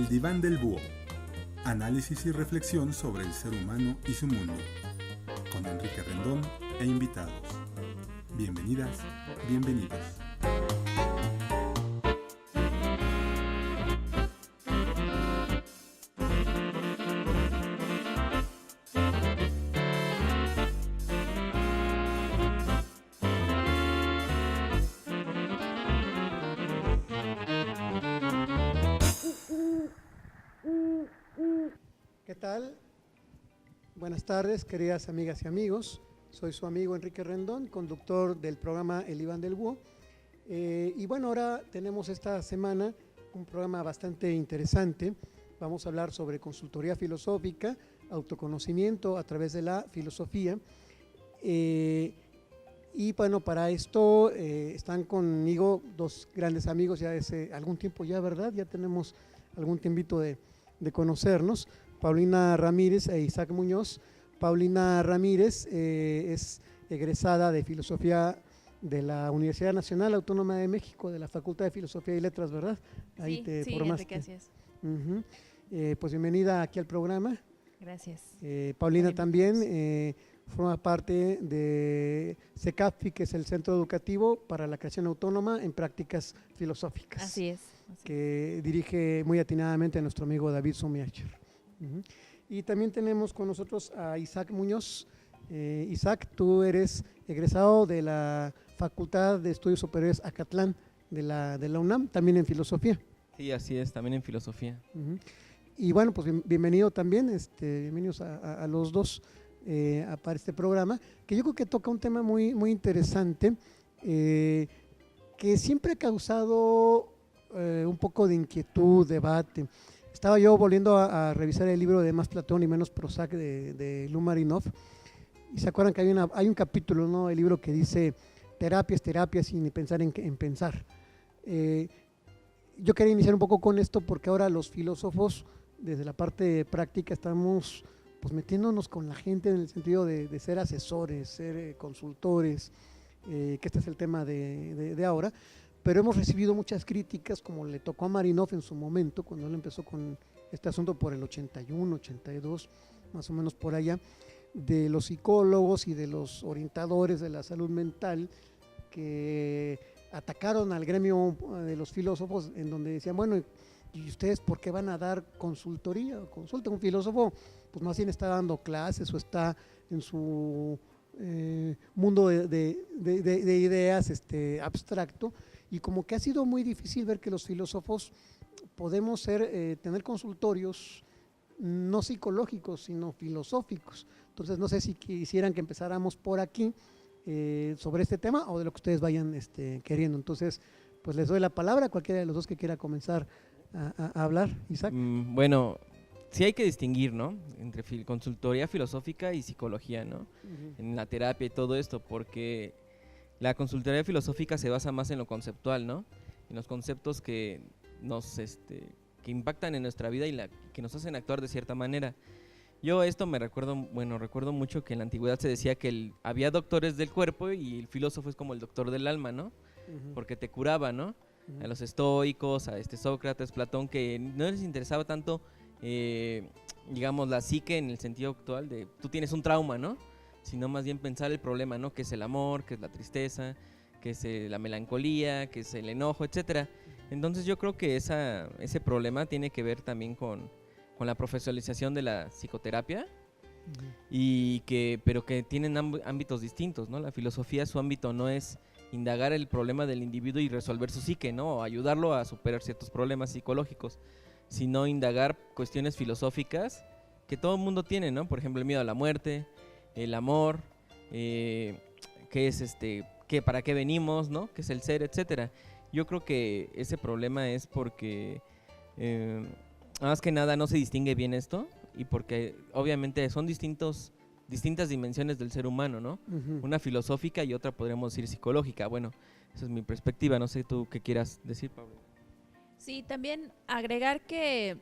El Diván del Búho. Análisis y reflexión sobre el ser humano y su mundo. Con Enrique Rendón e invitados. Bienvenidas, bienvenidos. ¿Qué tal? Buenas tardes, queridas amigas y amigos. Soy su amigo Enrique Rendón, conductor del programa El Diván del Búho. Y bueno, ahora tenemos esta semana un programa bastante interesante. Vamos a hablar sobre consultoría filosófica, autoconocimiento a través de la filosofía. Y bueno, para esto están conmigo dos grandes amigos ya hace algún tiempo ya, ¿verdad? Ya tenemos algún tiempito de conocernos. Paulina Ramírez e Isaac Muñoz. Paulina Ramírez es egresada de Filosofía de la Universidad Nacional Autónoma de México, de la Facultad de Filosofía y Letras, ¿verdad? Ahí sí, te sí, formaste. Enrique, así es. Pues bienvenida aquí al programa. Gracias. Paulina también forma parte de CECAFI, que es el Centro Educativo para la Creación Autónoma en Prácticas Filosóficas. Así es. Que dirige muy atinadamente a nuestro amigo David Sumiacher. Y también tenemos con nosotros a Isaac Muñoz. Isaac, tú eres egresado de la Facultad de Estudios Superiores Acatlán de la UNAM, también en filosofía. Sí, así es, también en filosofía. Y bueno, pues bienvenido también, bienvenidos a los dos para este programa, que yo creo que toca un tema muy, muy interesante, que siempre ha causado un poco de inquietud, debate. Estaba yo volviendo a revisar el libro de Más Platón y Menos Prozac de Lumarinov, y se acuerdan que hay un capítulo, ¿no?, del libro que dice terapias sin ni pensar en pensar. Yo quería iniciar un poco con esto porque ahora los filósofos, desde la parte práctica, estamos pues metiéndonos con la gente en el sentido de ser asesores, ser consultores, que este es el tema de ahora. Pero hemos recibido muchas críticas, como le tocó a Marinov en su momento, cuando él empezó con este asunto por el 81, 82, más o menos por allá, de los psicólogos y de los orientadores de la salud mental que atacaron al gremio de los filósofos, en donde decían, bueno, ¿y ustedes por qué van a dar consultoría o consulta? Un filósofo pues más bien está dando clases o está en su mundo de ideas abstracto, y como que ha sido muy difícil ver que los filósofos podemos tener consultorios no psicológicos, sino filosóficos. Entonces no sé si quisieran que empezáramos por aquí sobre este tema o de lo que ustedes vayan queriendo. Entonces pues les doy la palabra a cualquiera de los dos que quiera comenzar a hablar. Isaac. Bueno, sí hay que distinguir, ¿no?, entre consultoría filosófica y psicología, ¿no? En la terapia y todo esto, porque la consultoría filosófica se basa más en lo conceptual, ¿no? En los conceptos que nos que impactan en nuestra vida y que nos hacen actuar de cierta manera. Yo esto recuerdo mucho que en la antigüedad se decía que había doctores del cuerpo y el filósofo es como el doctor del alma, ¿no? Porque te curaba, ¿no? A los estoicos, a Sócrates, Platón, que no les interesaba tanto, digamos, la psique en el sentido actual de tú tienes un trauma, ¿no? Sino más bien pensar el problema, ¿no? Que es el amor, que es la tristeza, que es la melancolía, que es el enojo, etcétera. Entonces yo creo que ese problema tiene que ver también con la profesionalización de la psicoterapia, pero que tienen ámbitos distintos, ¿no? La filosofía, su ámbito no es indagar el problema del individuo y resolver su psique, ¿no? O ayudarlo a superar ciertos problemas psicológicos, sino indagar cuestiones filosóficas que todo el mundo tiene, ¿no? Por ejemplo, el miedo a la muerte, el amor, qué es para qué venimos, ¿no? Qué es el ser, etcétera. Yo creo que ese problema es porque más que nada no se distingue bien esto, y porque obviamente son distintas dimensiones del ser humano, ¿no? Una filosófica y otra podríamos decir psicológica. Bueno, esa es mi perspectiva, no sé tú qué quieras decir, Pablo. Sí, también agregar que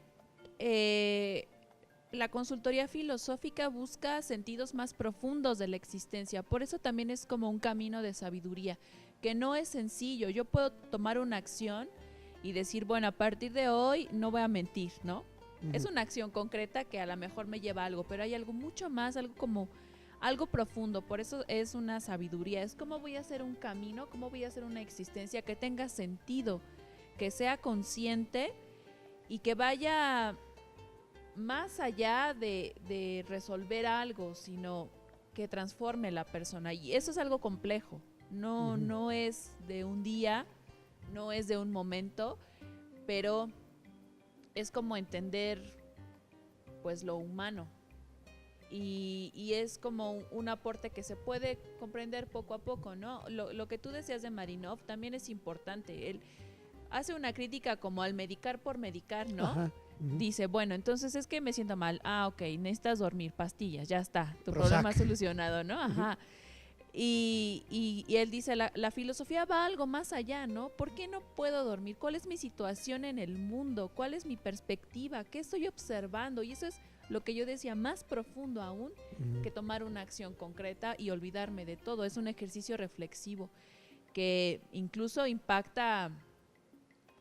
la consultoría filosófica busca sentidos más profundos de la existencia, por eso también es como un camino de sabiduría, que no es sencillo. Yo puedo tomar una acción y decir, bueno, a partir de hoy no voy a mentir, ¿no? Es una acción concreta que a lo mejor me lleva a algo, pero hay algo mucho más, algo como algo profundo. Por eso es una sabiduría. Es cómo voy a hacer un camino, cómo voy a hacer una existencia que tenga sentido, que sea consciente y que vaya más allá de resolver algo, sino que transforme la persona. Y eso es algo complejo. No es de un día, no es de un momento, pero es como entender pues lo humano y es como un aporte que se puede comprender poco a poco, ¿no? Lo que tú decías de Marinov también es importante. Él hace una crítica como al medicar por medicar, ¿no? Ajá. Dice, bueno, entonces es que me siento mal. Ah, ok, necesitas dormir, pastillas, ya está, tu Prozac. problema solucionado, ¿no? Ajá. Y él dice, la filosofía va algo más allá, ¿no? ¿Por qué no puedo dormir? ¿Cuál es mi situación en el mundo? ¿Cuál es mi perspectiva? ¿Qué estoy observando? Y eso es lo que yo decía, más profundo aún que tomar una acción concreta y olvidarme de todo. Es un ejercicio reflexivo que incluso impacta,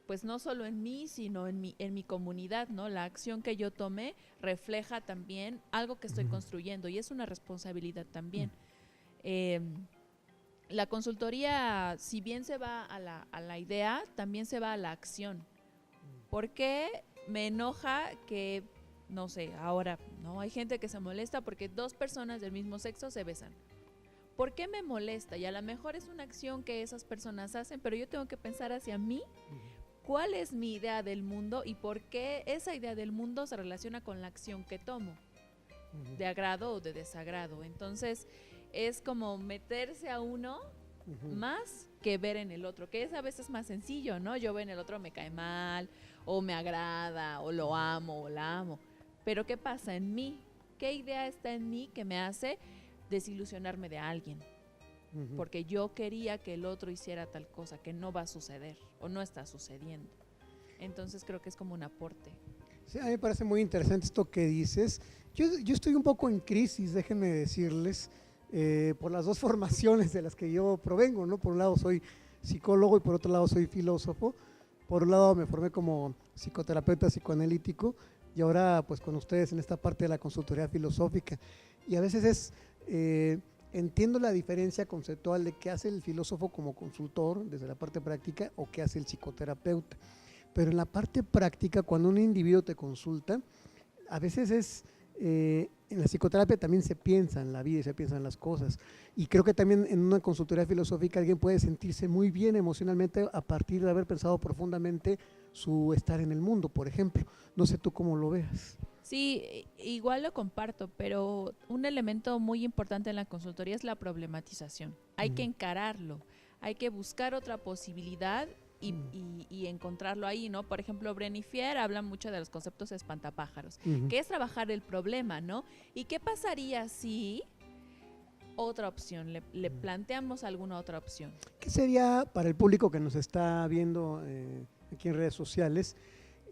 pues no solo en mí, sino en mi comunidad, ¿no? La acción que yo tomé refleja también algo que estoy construyendo y es una responsabilidad también. La consultoría, si bien se va a la idea, también se va a la acción. ¿Por qué me enoja que, no sé, ahora, no hay gente que se molesta porque dos personas del mismo sexo se besan? ¿Por qué me molesta? Y a lo mejor es una acción que esas personas hacen, pero yo tengo que pensar hacia mí, cuál es mi idea del mundo y por qué esa idea del mundo se relaciona con la acción que tomo, de agrado o de desagrado. Entonces, es como meterse a uno más que ver en el otro, que es a veces más sencillo, ¿no? Yo veo en el otro me cae mal, o me agrada, o lo amo, o la amo. Pero ¿qué pasa en mí? ¿Qué idea está en mí que me hace desilusionarme de alguien? Porque yo quería que el otro hiciera tal cosa que no va a suceder o no está sucediendo. Entonces creo que es como un aporte. Sí, a mí me parece muy interesante esto que dices. Yo estoy un poco en crisis, déjenme decirles, por las dos formaciones de las que yo provengo, ¿no? Por un lado soy psicólogo y por otro lado soy filósofo. Por un lado me formé como psicoterapeuta psicoanalítico y ahora pues con ustedes en esta parte de la consultoría filosófica. Y a veces entiendo la diferencia conceptual de qué hace el filósofo como consultor desde la parte práctica o qué hace el psicoterapeuta. Pero en la parte práctica, cuando un individuo te consulta, a veces en la psicoterapia también se piensa en la vida y se piensa en las cosas. Y creo que también en una consultoría filosófica alguien puede sentirse muy bien emocionalmente a partir de haber pensado profundamente su estar en el mundo, por ejemplo. No sé tú cómo lo veas. Sí, igual lo comparto, pero un elemento muy importante en la consultoría es la problematización. Hay que encararlo, hay que buscar otra posibilidad y encontrarlo ahí, ¿no? Por ejemplo, Brenifier habla mucho de los conceptos espantapájaros, que es trabajar el problema, ¿no? ¿Y qué pasaría si otra opción, le planteamos alguna otra opción? ¿Qué sería para el público que nos está viendo aquí en redes sociales?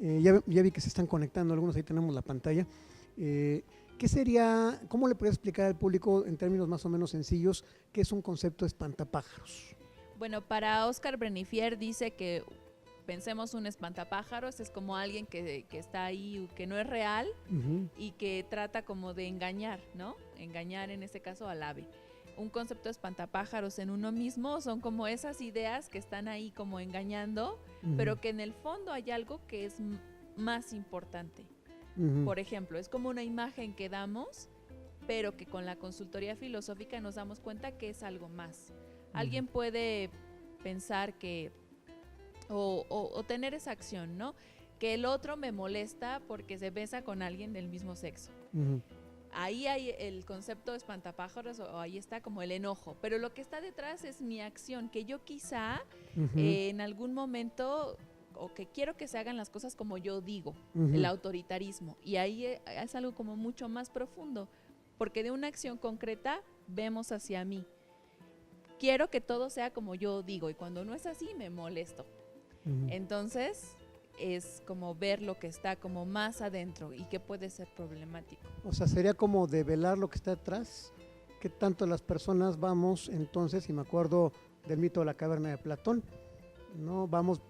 Ya vi que se están conectando algunos, ahí tenemos la pantalla. ¿Qué sería, cómo le podría explicar al público en términos más o menos sencillos qué es un concepto espantapájaros? Bueno, para Oscar Brenifier dice que pensemos un espantapájaros, es como alguien que está ahí, que no es real y que trata como de engañar, ¿no? Engañar en este caso al ave. Un concepto de espantapájaros en uno mismo son como esas ideas que están ahí como engañando, pero que en el fondo hay algo que es más importante. Por ejemplo, es como una imagen que damos, pero que con la consultoría filosófica nos damos cuenta que es algo más. Alguien puede pensar que, o tener esa acción, ¿no? Que el otro me molesta porque se besa con alguien del mismo sexo. Ahí hay el concepto de espantapájaros, o ahí está como el enojo, pero lo que está detrás es mi acción, que yo quizá en algún momento, o que quiero que se hagan las cosas como yo digo, el autoritarismo, y ahí es algo como mucho más profundo, porque de una acción concreta vemos hacia mí. Quiero que todo sea como yo digo, y cuando no es así me molesto. Entonces es como ver lo que está como más adentro y que puede ser problemático. O sea, sería como develar lo que está atrás, que tanto las personas vamos entonces, y me acuerdo del mito de la caverna de Platón, ¿no? Vamos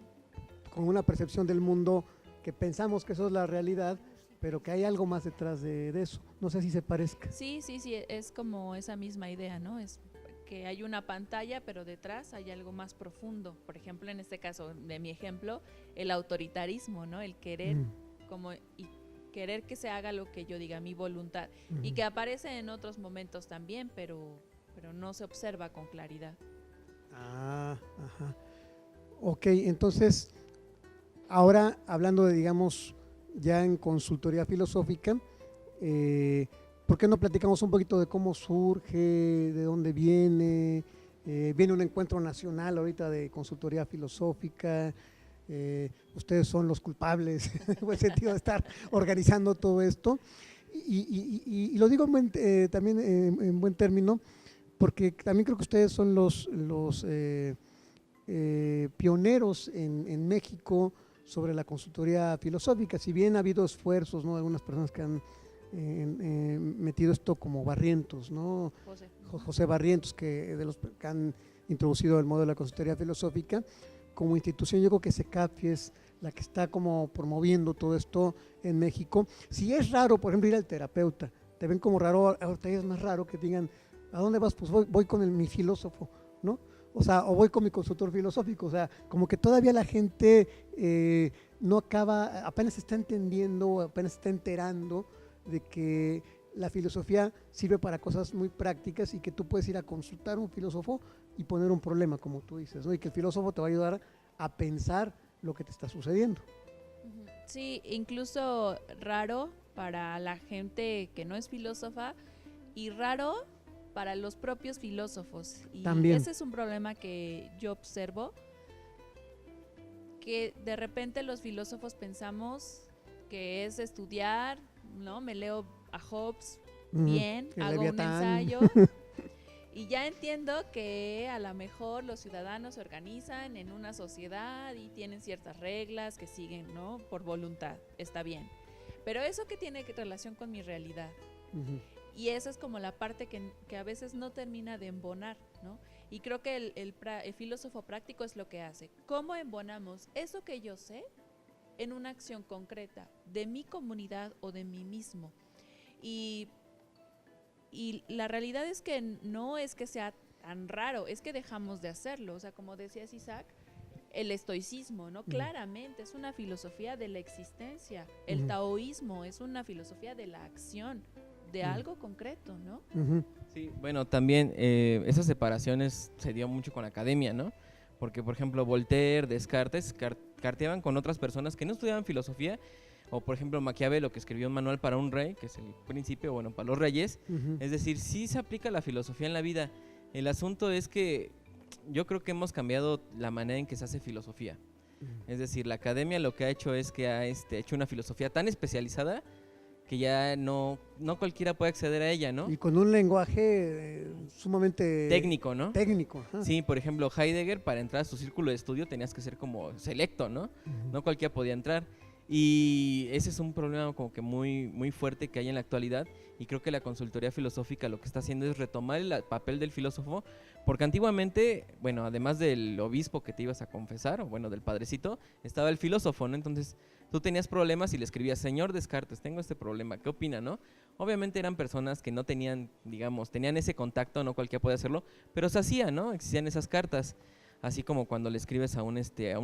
con una percepción del mundo que pensamos que eso es la realidad, pero que hay algo más detrás de eso. No sé si se parezca. Sí, es como esa misma idea, ¿no? Es que hay una pantalla, pero detrás hay algo más profundo. Por ejemplo, en este caso, de mi ejemplo, el autoritarismo, ¿no? El querer y querer que se haga lo que yo diga, mi voluntad, y que aparece en otros momentos también, pero no se observa con claridad. Ah, ajá. Ok, entonces, ahora hablando de, digamos, ya en consultoría filosófica, ¿por qué no platicamos un poquito de cómo surge, de dónde viene? Viene un encuentro nacional ahorita de consultoría filosófica. Ustedes son los culpables en el buen sentido de estar organizando todo esto. Y lo digo también en buen término, porque también creo que ustedes son los pioneros en México sobre la consultoría filosófica. Si bien ha habido esfuerzos, ¿no?, de algunas personas que han metido esto, como Barrientos, ¿no? José Barrientos, de los que han introducido el modelo de la consultoría filosófica. Como institución, yo creo que SECAFI es la que está como promoviendo todo esto en México. Si es raro, por ejemplo, ir al terapeuta, te ven como raro, ahorita es más raro que digan, ¿a dónde vas? Pues voy con mi filósofo, ¿no? O sea, o voy con mi consultor filosófico. O sea, como que todavía la gente no acaba, apenas está entendiendo, apenas está enterando de que la filosofía sirve para cosas muy prácticas y que tú puedes ir a consultar a un filósofo y poner un problema, como tú dices, ¿no? Y que el filósofo te va a ayudar a pensar lo que te está sucediendo. Sí, incluso raro para la gente que no es filósofa y raro para los propios filósofos. Y también ese es un problema que yo observo, que de repente los filósofos pensamos que es estudiar, ¿no? Me leo a Hobbes bien, hago un ensayo y ya entiendo que a lo mejor los ciudadanos se organizan en una sociedad y tienen ciertas reglas que siguen, ¿no?, por voluntad, está bien. Pero eso que tiene relación con mi realidad. Y esa es como la parte que a veces no termina de embonar, ¿no? Y creo que el filósofo práctico es lo que hace. ¿Cómo embonamos eso que yo sé en una acción concreta de mi comunidad o de mí mismo? Y la realidad es que no es que sea tan raro, es que dejamos de hacerlo. O sea, como decías, Isaac, el estoicismo, ¿no? Claramente es una filosofía de la existencia. El taoísmo es una filosofía de la acción, de algo concreto, ¿no? Sí, bueno, también esas separaciones se dio mucho con la academia, ¿no? Porque, por ejemplo, Voltaire, Descartes, carteaban con otras personas que no estudiaban filosofía. O, por ejemplo, Maquiavelo, que escribió un manual para un rey, que es el Principio, bueno, para los reyes. Es decir, sí se aplica la filosofía en la vida. El asunto es que yo creo que hemos cambiado la manera en que se hace filosofía. Es decir, la academia lo que ha hecho es que ha hecho una filosofía tan especializada que ya no cualquiera puede acceder a ella, ¿no? Y con un lenguaje sumamente técnico, ¿no? Técnico. Ajá. Sí, por ejemplo, Heidegger, para entrar a su círculo de estudio tenías que ser como selecto, ¿no? No cualquiera podía entrar. Y ese es un problema como que muy, muy fuerte que hay en la actualidad, y creo que la consultoría filosófica lo que está haciendo es retomar el papel del filósofo, porque antiguamente, bueno, además del obispo que te ibas a confesar, o bueno, del padrecito, estaba el filósofo, ¿no? Entonces tú tenías problemas y le escribías: señor Descartes, tengo este problema, ¿qué opina, no? Obviamente eran personas que no tenían, digamos, tenían ese contacto, no cualquiera podía hacerlo, pero se hacía, ¿no? Existían esas cartas. Así como cuando le escribes a un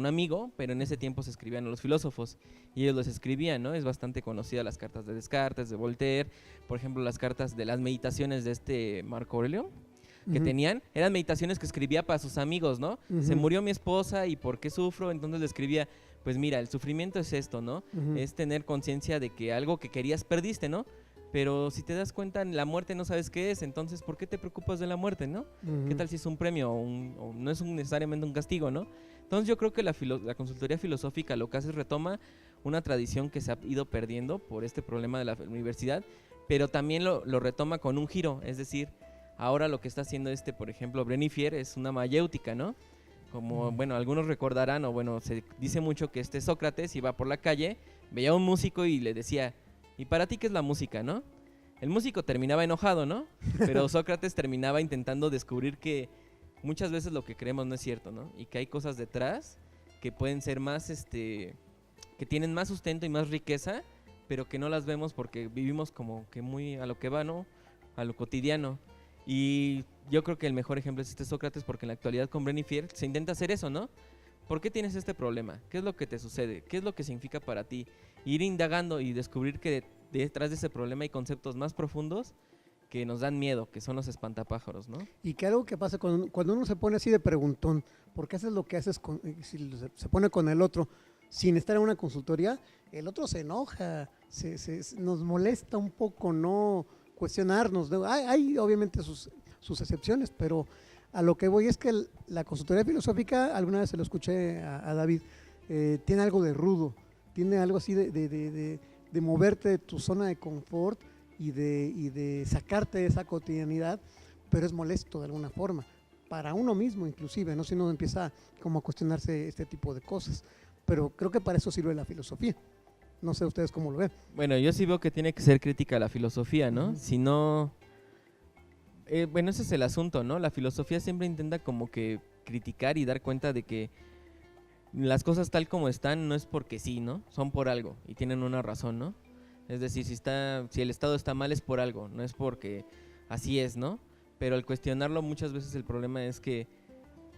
amigo, pero en ese tiempo se escribían a los filósofos y ellos los escribían, ¿no? Es bastante conocida las cartas de Descartes, de Voltaire, por ejemplo, las cartas de las meditaciones de Marco Aurelio, que tenían, eran meditaciones que escribía para sus amigos, ¿no? Se murió mi esposa y ¿por qué sufro? Entonces le escribía, pues mira, el sufrimiento es esto, ¿no? Es tener conciencia de que algo que querías perdiste, ¿no? Pero si te das cuenta, la muerte no sabes qué es, entonces ¿por qué te preocupas de la muerte, no? ¿Qué tal si es un premio o no es necesariamente un castigo, no? Entonces yo creo que la consultoría filosófica lo que hace es retoma una tradición que se ha ido perdiendo por este problema de la universidad, pero también lo retoma con un giro, es decir, ahora lo que está haciendo por ejemplo, Brenifier es una mayéutica, ¿no? Como, bueno, algunos recordarán, o bueno, se dice mucho que Sócrates iba por la calle, veía a un músico y le decía: ¿y para ti qué es la música, no? El músico terminaba enojado, ¿no? Pero Sócrates terminaba intentando descubrir que muchas veces lo que creemos no es cierto, ¿no? Y que hay cosas detrás que pueden ser más, que tienen más sustento y más riqueza, pero que no las vemos porque vivimos como que muy a lo que va, ¿no? A lo cotidiano. Y yo creo que el mejor ejemplo es Sócrates, porque en la actualidad con Bren y Fier se intenta hacer eso, ¿no? ¿Por qué tienes este problema? ¿Qué es lo que te sucede? ¿Qué es lo que significa para ti? Ir indagando y descubrir que detrás de ese problema hay conceptos más profundos que nos dan miedo, que son los espantapájaros, ¿no? Y que algo que pasa cuando uno se pone así de preguntón, porque haces lo que haces, si se pone con el otro, sin estar en una consultoría, el otro se enoja, nos molesta un poco, ¿no? Cuestionarnos. Hay obviamente sus excepciones, pero a lo que voy es que la consultoría filosófica, alguna vez se lo escuché a David, tiene algo de rudo, tiene algo así de moverte de tu zona de confort y de sacarte de esa cotidianidad, pero es molesto de alguna forma, para uno mismo inclusive, ¿no? Si uno empieza como a cuestionarse este tipo de cosas. Pero creo que para eso sirve la filosofía. No sé ustedes cómo lo ven. Bueno, yo sí veo que tiene que ser crítica a la filosofía, ¿no? Si no... bueno, ese es el asunto, ¿no? La filosofía siempre intenta como que criticar y dar cuenta de que las cosas tal como están no es porque sí, ¿no? Son por algo y tienen una razón, ¿no? Es decir, si el Estado está mal es por algo, no es porque así es, ¿no? Pero al cuestionarlo muchas veces el problema es que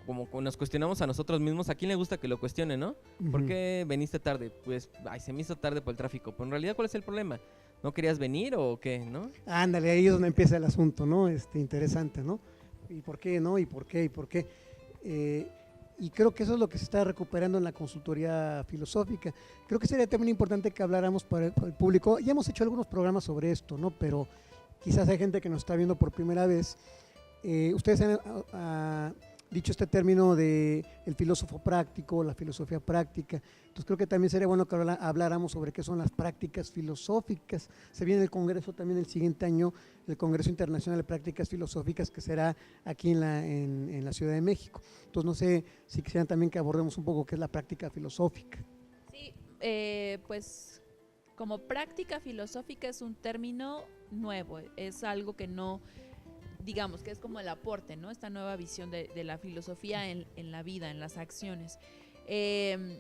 como nos cuestionamos a nosotros mismos, ¿a quién le gusta que lo cuestione, no? ¿Por qué veniste tarde? Pues, se me hizo tarde por el tráfico. Pero en realidad, ¿cuál es el problema? ¿No querías venir o qué, no? Ándale, ahí es donde empieza el asunto, ¿no? Interesante, ¿no? ¿Y por qué, no? ¿Y por qué? ¿Y por qué? Y creo que eso es lo que se está recuperando en la consultoría filosófica. Creo que sería también importante que habláramos para el público. Ya hemos hecho algunos programas sobre esto, ¿no? Pero quizás hay gente que nos está viendo por primera vez. Ustedes han dicho este término de el filósofo práctico, la filosofía práctica. Entonces creo que también sería bueno que habláramos sobre qué son las prácticas filosóficas. Se viene el congreso también el siguiente año, el Congreso Internacional de Prácticas Filosóficas, que será aquí en la Ciudad de México. Entonces no sé si quisieran también que abordemos un poco qué es la práctica filosófica. Sí, pues como práctica filosófica es un término nuevo, es algo que no... digamos que es como el aporte, ¿no? Esta nueva visión de la filosofía en la vida, en las acciones.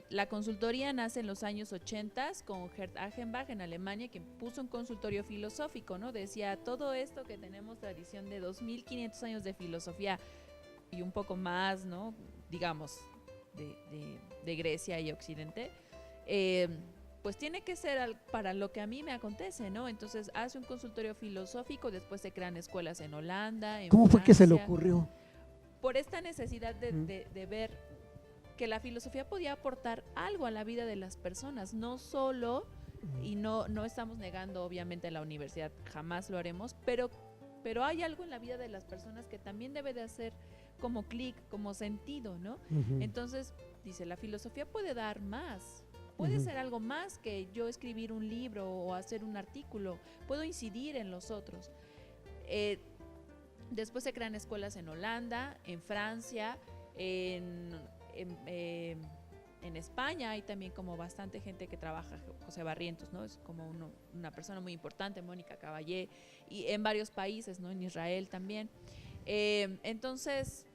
La consultoría nace en los años 80 con Gerd Achenbach en Alemania, que puso un consultorio filosófico, ¿no? Decía, todo esto que tenemos tradición de 2500 años de filosofía y un poco más, ¿no? Digamos, de Grecia y Occidente, pues tiene que ser para lo que a mí me acontece, ¿no? Entonces hace un consultorio filosófico, después se crean escuelas en Holanda, en ¿Cómo fue que se le Francia, ocurrió? por esta necesidad de ver que la filosofía podía aportar algo a la vida de las personas, no solo, y no estamos negando obviamente la universidad, jamás lo haremos, pero hay algo en la vida de las personas que también debe de hacer como clic, como sentido, ¿no? Entonces, dice, la filosofía puede dar más. Puede ser algo más que yo escribir un libro o hacer un artículo. Puedo incidir en los otros. Después se crean escuelas en Holanda, en Francia, en España. Hay también como bastante gente que trabaja. José Barrientos, ¿no? Es como una persona muy importante, Mónica Caballé. Y en varios países, ¿no? En Israel también. Entonces...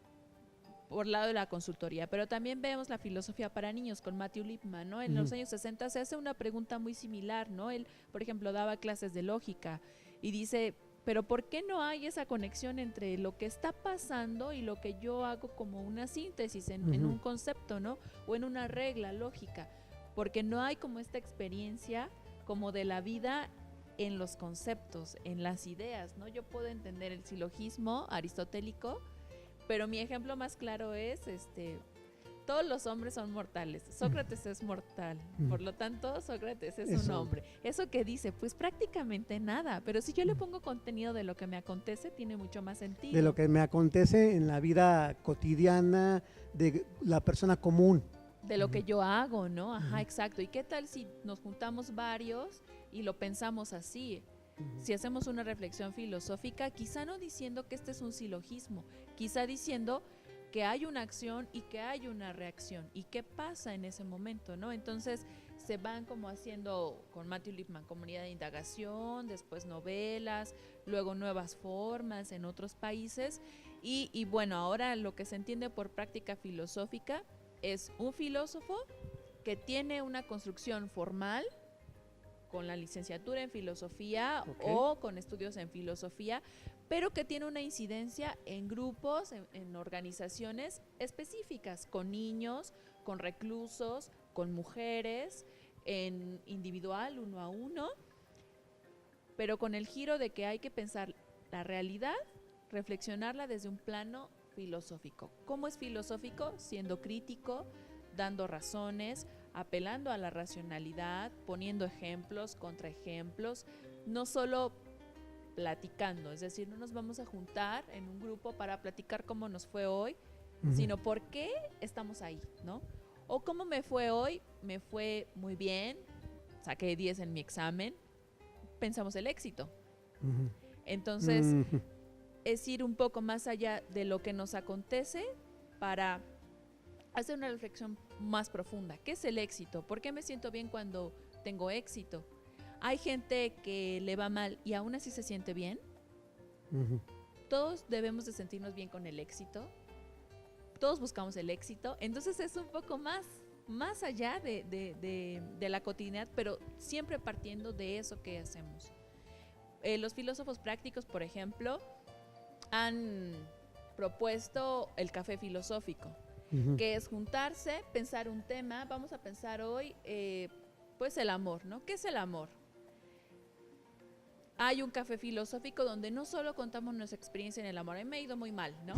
por lado de la consultoría, pero también vemos la filosofía para niños con Matthew Lipman, ¿no? En los años 60 se hace una pregunta muy similar, ¿no? Él, por ejemplo, daba clases de lógica y dice, pero ¿por qué no hay esa conexión entre lo que está pasando y lo que yo hago como una síntesis en un concepto, ¿no? O en una regla lógica, porque no hay como esta experiencia como de la vida en los conceptos, en las ideas, ¿no? Yo puedo entender el silogismo aristotélico, pero mi ejemplo más claro es, todos los hombres son mortales. Sócrates es mortal, por lo tanto Sócrates es un hombre. ¿Eso qué dice? Pues prácticamente nada, pero si yo le pongo contenido de lo que me acontece, tiene mucho más sentido. De lo que me acontece en la vida cotidiana de la persona común. De lo que yo hago, ¿no? Ajá, exacto. ¿Y qué tal si nos juntamos varios y lo pensamos así? Si hacemos una reflexión filosófica, quizá no diciendo que este es un silogismo, quizá diciendo que hay una acción y que hay una reacción y qué pasa en ese momento, ¿no? Entonces se van como haciendo con Matthew Lipman comunidad de indagación, después novelas, luego nuevas formas en otros países y bueno, ahora lo que se entiende por práctica filosófica es un filósofo que tiene una construcción formal con la licenciatura en filosofía o con estudios en filosofía, pero que tiene una incidencia en grupos, en organizaciones específicas, con niños, con reclusos, con mujeres, en individual, 1 a 1, pero con el giro de que hay que pensar la realidad, reflexionarla desde un plano filosófico. ¿Cómo es filosófico? Siendo crítico, dando razones, apelando a la racionalidad, poniendo ejemplos, contraejemplos, no solo platicando, es decir, no nos vamos a juntar en un grupo para platicar cómo nos fue hoy, sino por qué estamos ahí, ¿no? O cómo me fue hoy, me fue muy bien, saqué 10 en mi examen, pensamos el éxito. Entonces, es ir un poco más allá de lo que nos acontece para hacer una reflexión más profunda. ¿Qué es el éxito? ¿Por qué me siento bien cuando tengo éxito? Hay gente que le va mal y aún así se siente bien. Todos debemos de sentirnos bien con el éxito. Todos buscamos el éxito. Entonces es un poco más allá de la cotidianidad, pero siempre partiendo de eso que hacemos. Los filósofos prácticos, por ejemplo, han propuesto el café filosófico, que es juntarse, pensar un tema. Vamos a pensar hoy, pues el amor, ¿no? ¿Qué es el amor? Hay un café filosófico donde no solo contamos nuestra experiencia en el amor, a mí me ha ido muy mal, ¿no?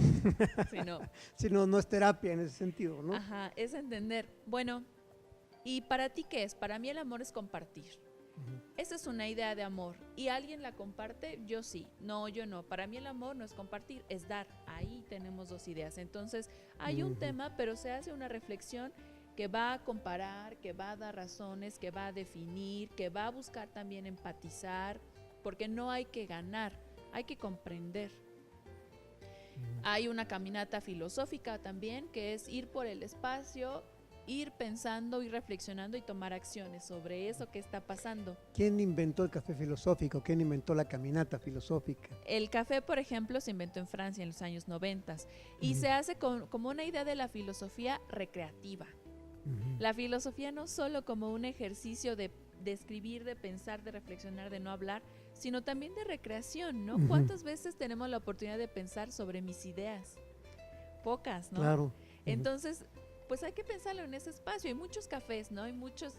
Sino no es terapia en ese sentido, ¿no? Ajá, es entender, bueno, ¿y para ti qué es? Para mí el amor es compartir. Esa es una idea de amor. ¿Y alguien la comparte? Yo sí. No, yo no. Para mí el amor no es compartir, es dar. Ahí tenemos dos ideas. Entonces, hay un tema, pero se hace una reflexión que va a comparar, que va a dar razones, que va a definir, que va a buscar también empatizar, porque no hay que ganar, hay que comprender. Hay una caminata filosófica también, que es ir por el espacio, ir pensando, ir reflexionando y tomar acciones sobre eso que está pasando. ¿Quién inventó el café filosófico? ¿Quién inventó la caminata filosófica? El café, por ejemplo, se inventó en Francia en los años 90 y se hace como una idea de la filosofía recreativa. La filosofía no solo como un ejercicio de escribir, de pensar, de reflexionar, de no hablar, sino también de recreación, ¿no? ¿Cuántas veces tenemos la oportunidad de pensar sobre mis ideas? Pocas, ¿no? Claro. Entonces, pues hay que pensarlo en ese espacio. Hay muchos cafés, ¿no? Hay muchas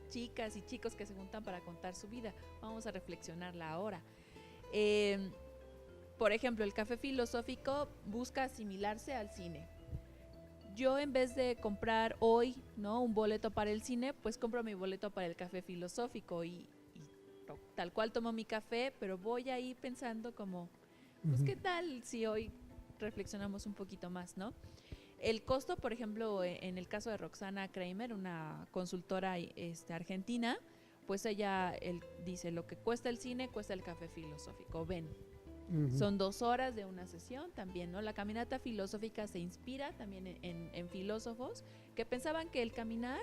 chicas y chicos que se juntan para contar su vida. Vamos a reflexionarla ahora. Por ejemplo, el café filosófico busca asimilarse al cine. Yo, en vez de comprar hoy, ¿no?, un boleto para el cine, pues compro mi boleto para el café filosófico y tal cual tomo mi café, pero voy ahí pensando como, pues qué tal si hoy reflexionamos un poquito más, ¿no? El costo, por ejemplo, en el caso de Roxana Kramer, una consultora argentina, pues ella dice, lo que cuesta el cine, cuesta el café filosófico, ven. Son 2 horas de una sesión también, ¿no? La caminata filosófica se inspira también en filósofos que pensaban que el caminar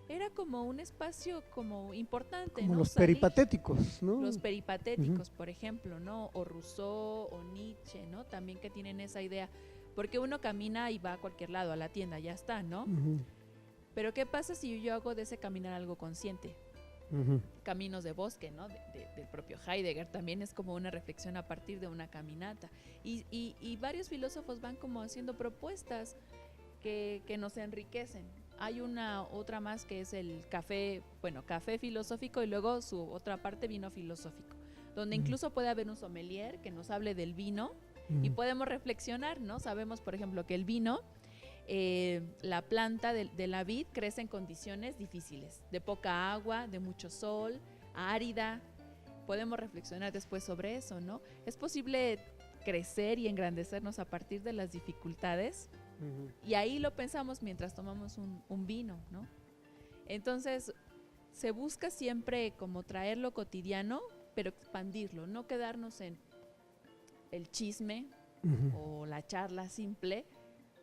era como un espacio como importante, como ¿no? los peripatéticos, ¿no? Los peripatéticos, por ejemplo, ¿no? O Rousseau o Nietzsche, ¿no? También que tienen esa idea. Porque uno camina y va a cualquier lado, a la tienda, ya está, ¿no? Pero ¿qué pasa si yo hago de ese caminar algo consciente? Caminos de bosque, ¿no? Del propio Heidegger también es como una reflexión a partir de una caminata. Y varios filósofos van como haciendo propuestas que nos enriquecen. Hay otra más que es el café filosófico y luego su otra parte vino filosófico, donde incluso puede haber un sommelier que nos hable del vino y podemos reflexionar, ¿no? Sabemos, por ejemplo, que el vino, la planta de la vid crece en condiciones difíciles, de poca agua, de mucho sol, árida. Podemos reflexionar después sobre eso, ¿no? ¿Es posible crecer y engrandecernos a partir de las dificultades? Y ahí lo pensamos mientras tomamos un vino, ¿no? Entonces, se busca siempre como traer lo cotidiano, pero expandirlo, no quedarnos en el chisme o la charla simple,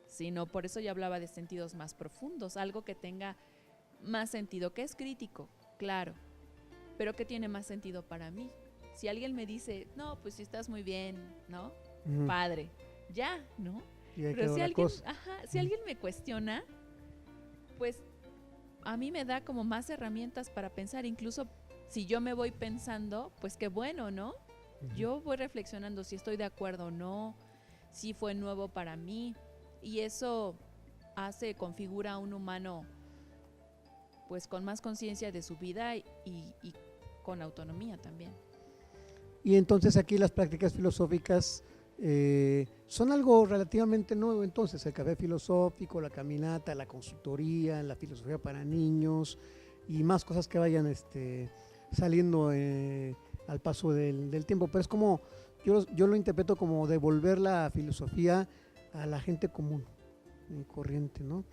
sino por eso yo hablaba de sentidos más profundos, algo que tenga más sentido, que es crítico, claro, pero que tiene más sentido para mí. Si alguien me dice, no, pues si estás muy bien, ¿no? Padre, ya, ¿no? Pero si alguien me cuestiona, Pues a mí me da como más herramientas para pensar, incluso si yo me voy pensando, pues qué bueno, ¿no? Yo voy reflexionando si estoy de acuerdo o no, si fue nuevo para mí, y eso configura a un humano pues con más conciencia de su vida y con autonomía también. Y entonces aquí las prácticas filosóficas son algo relativamente nuevo, entonces el café filosófico, la caminata, la consultoría, la filosofía para niños y más cosas que vayan saliendo al paso del tiempo, pero es como, yo lo interpreto como devolver la filosofía a la gente común y corriente, ¿no?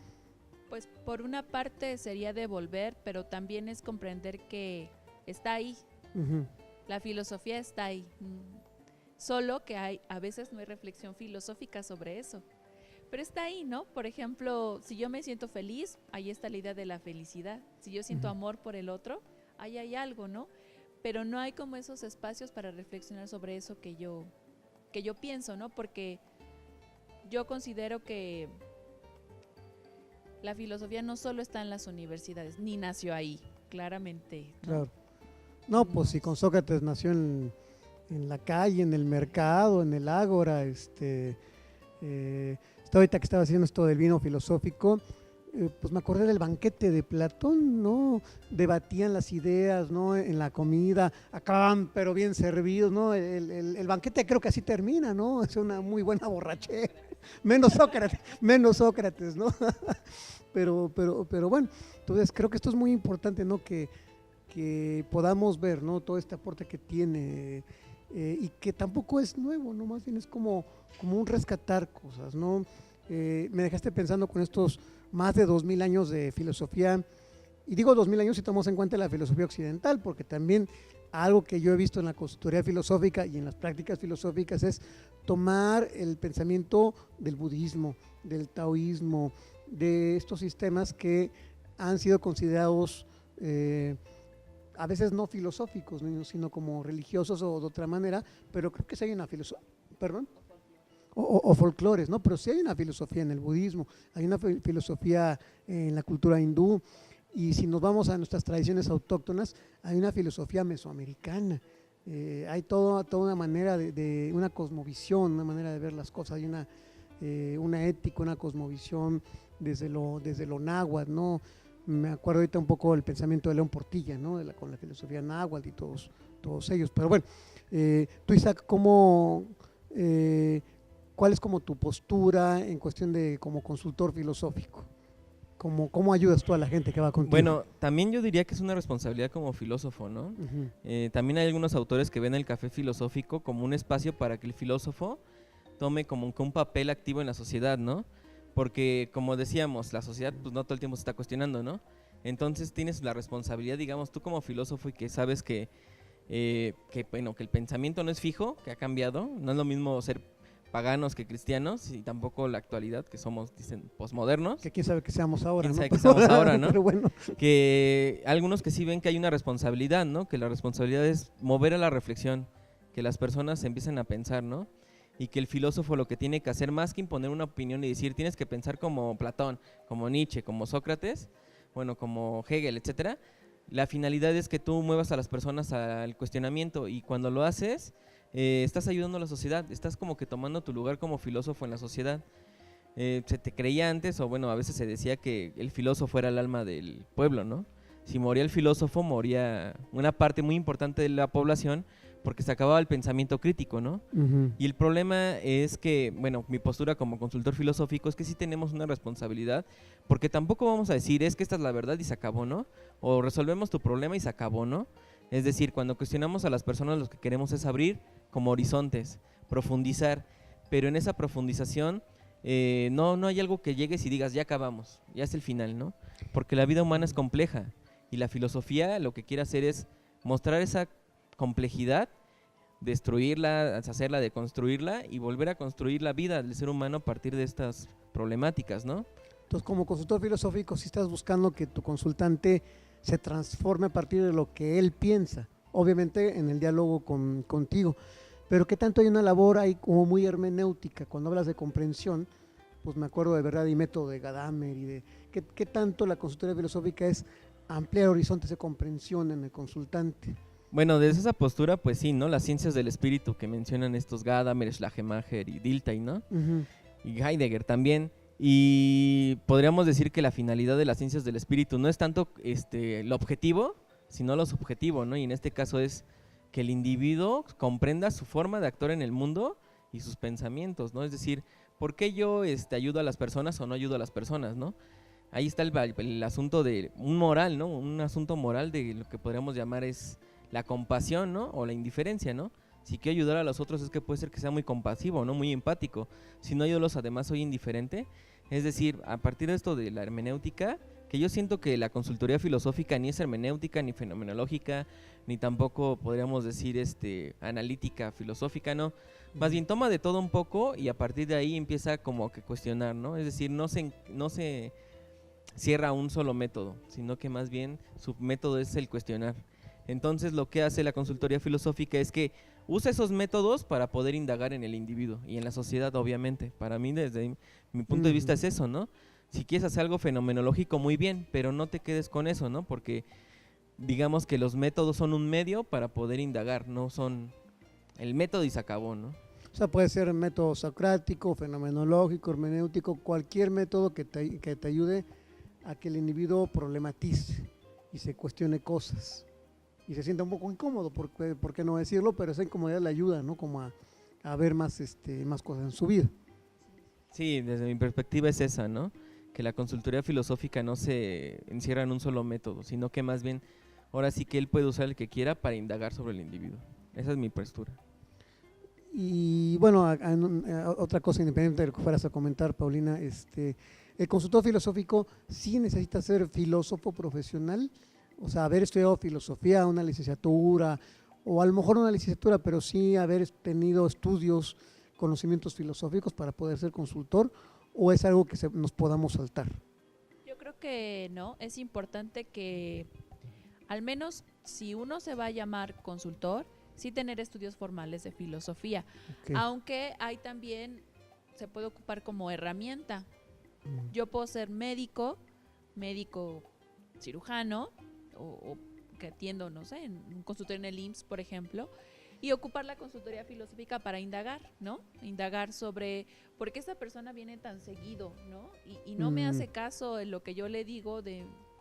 Pues por una parte sería devolver, pero también es comprender que está ahí. Uh-huh. La filosofía está ahí. Solo que a veces no hay reflexión filosófica sobre eso. Pero está ahí, ¿no? Por ejemplo, si yo me siento feliz, ahí está la idea de la felicidad. Si yo siento amor por el otro, ahí hay algo, ¿no? Pero no hay como esos espacios para reflexionar sobre eso que yo pienso, ¿no? Porque yo considero que la filosofía no solo está en las universidades, ni nació ahí, claramente, ¿no? Claro. No, pues si con Sócrates nació en la calle, en el mercado, en el ágora, ahorita que estaba haciendo esto del vino filosófico, pues me acordé del banquete de Platón, ¿no? Debatían las ideas, ¿no? En la comida, acaban pero bien servidos, ¿no? El banquete creo que así termina, ¿no? Es una muy buena borrachera, menos Sócrates, ¿no? pero bueno, entonces creo que esto es muy importante, ¿no? Que podamos ver, ¿no? Todo este aporte que tiene y que tampoco es nuevo, ¿no? Más bien es como un rescatar cosas, ¿no? Me dejaste pensando con estos más de 2000 años de filosofía, y digo 2000 años si tomamos en cuenta la filosofía occidental, porque también algo que yo he visto en la consultoría filosófica y en las prácticas filosóficas es tomar el pensamiento del budismo, del taoísmo, de estos sistemas que han sido considerados a veces no filosóficos, ¿no? Sino como religiosos o de otra manera, pero creo que sí hay una filosofía, perdón, o folclores, ¿no? Pero sí hay una filosofía en el budismo, hay una filosofía en la cultura hindú, y si nos vamos a nuestras tradiciones autóctonas, hay una filosofía mesoamericana, hay toda una manera de una cosmovisión, una manera de ver las cosas, hay una ética, una cosmovisión desde lo náhuatl, ¿no? Me acuerdo ahorita un poco del pensamiento de León Portilla, ¿no? Con la filosofía náhuatl y todos ellos. Pero bueno, tú, Isaac, ¿cuál es como tu postura en cuestión de como consultor filosófico? ¿Cómo ayudas tú a la gente que va contigo? Bueno, también yo diría que es una responsabilidad como filósofo, ¿no? Uh-huh. También hay algunos autores que ven el café filosófico como un espacio para que el filósofo tome como que un papel activo en la sociedad, ¿no? Porque, como decíamos, la sociedad pues no todo el tiempo se está cuestionando, ¿no? Entonces tienes la responsabilidad, digamos, tú como filósofo y que sabes que el pensamiento no es fijo, que ha cambiado, no es lo mismo ser paganos que cristianos y tampoco la actualidad, que somos, dicen, posmodernos. Que quién sabe que seamos ahora, ¿no? Quién sabe que seamos ahora, ¿no? Pero bueno. Que algunos que sí ven que hay una responsabilidad, ¿no? Que la responsabilidad es mover a la reflexión, que las personas empiecen a pensar, ¿no? Y que el filósofo lo que tiene que hacer, más que imponer una opinión y decir, tienes que pensar como Platón, como Nietzsche, como Sócrates, bueno, como Hegel, etcétera, la finalidad es que tú muevas a las personas al cuestionamiento, y cuando lo haces, estás ayudando a la sociedad, estás como que tomando tu lugar como filósofo en la sociedad. Se te creía antes, o bueno, a veces se decía que el filósofo era el alma del pueblo, ¿no? Si moría el filósofo, moría una parte muy importante de la población, porque se acababa el pensamiento crítico, ¿no? Uh-huh. Y el problema es que, bueno, mi postura como consultor filosófico es que sí tenemos una responsabilidad, porque tampoco vamos a decir, es que esta es la verdad y se acabó, ¿no? O resolvemos tu problema y se acabó, ¿no? Es decir, cuando cuestionamos a las personas, lo que queremos es abrir como horizontes, profundizar, pero en esa profundización no hay algo que llegues y digas, ya acabamos, ya es el final, ¿no? Porque la vida humana es compleja, y la filosofía lo que quiere hacer es mostrar esa complejidad, destruirla, hacerla, deconstruirla y volver a construir la vida del ser humano a partir de estas problemáticas, ¿no? Entonces, como consultor filosófico, si estás buscando que tu consultante se transforme a partir de lo que él piensa, obviamente en el diálogo contigo, pero ¿qué tanto hay una labor ahí como muy hermenéutica? Cuando hablas de comprensión, pues me acuerdo de Verdad y Método de Gadamer y de ¿Qué tanto la consultoría filosófica es ampliar horizontes de comprensión en el consultante? Bueno, desde esa postura, pues sí, ¿no? Las ciencias del espíritu que mencionan estos Gadamer, Schleiermacher y Dilthey, ¿no? Y Heidegger también. Y podríamos decir que la finalidad de las ciencias del espíritu no es tanto lo objetivo, sino lo subjetivo, ¿no? Y en este caso es que el individuo comprenda su forma de actuar en el mundo y sus pensamientos, ¿no? Es decir, ¿por qué yo ayudo a las personas o no ayudo a las personas, ¿no? Ahí está el asunto de un moral, ¿no? Un asunto moral de lo que podríamos llamar es la compasión, ¿no? O la indiferencia, ¿no? Si quiero ayudar a los otros es que puede ser que sea muy compasivo, ¿no? Muy empático. Si no ayudo a los además soy indiferente. Es decir, a partir de esto de la hermenéutica, que yo siento que la consultoría filosófica ni es hermenéutica, ni fenomenológica, ni tampoco podríamos decir analítica, filosófica, ¿no? Más bien toma de todo un poco y a partir de ahí empieza como que cuestionar, ¿no? Es decir, no se cierra a un solo método, sino que más bien su método es el cuestionar. Entonces lo que hace la consultoría filosófica es que usa esos métodos para poder indagar en el individuo y en la sociedad, obviamente. Para mí, desde mi punto de vista es eso, ¿no? Si quieres hacer algo fenomenológico, muy bien, pero no te quedes con eso, ¿no? Porque digamos que los métodos son un medio para poder indagar, no son el método y se acabó, ¿no? O sea, puede ser método socrático, fenomenológico, hermenéutico, cualquier método que te ayude a que el individuo problematice y se cuestione cosas y se sienta un poco incómodo, por qué no decirlo, pero esa incomodidad le ayuda, ¿no? Como a ver más cosas en su vida. Sí, desde mi perspectiva es esa, ¿no? Que la consultoría filosófica no se encierra en un solo método, sino que más bien, ahora sí que él puede usar el que quiera para indagar sobre el individuo. Esa es mi postura. Y bueno, otra cosa independiente de lo que fueras a comentar, Paulina, el consultor filosófico sí necesita ser filósofo profesional, o sea, haber estudiado filosofía, una licenciatura, o a lo mejor una licenciatura, pero sí haber tenido estudios, conocimientos filosóficos para poder ser consultor, o es algo que nos podamos saltar. Yo creo que no, es importante que al menos si uno se va a llamar consultor, sí tener estudios formales de filosofía, aunque hay también, se puede ocupar como herramienta. Yo puedo ser médico cirujano, o que atiendo, no sé, en un consultorio en el IMSS, por ejemplo, y ocupar la consultoría filosófica para indagar, ¿no? Indagar sobre por qué esta persona viene tan seguido, ¿no? Y no me hace caso en lo que yo le digo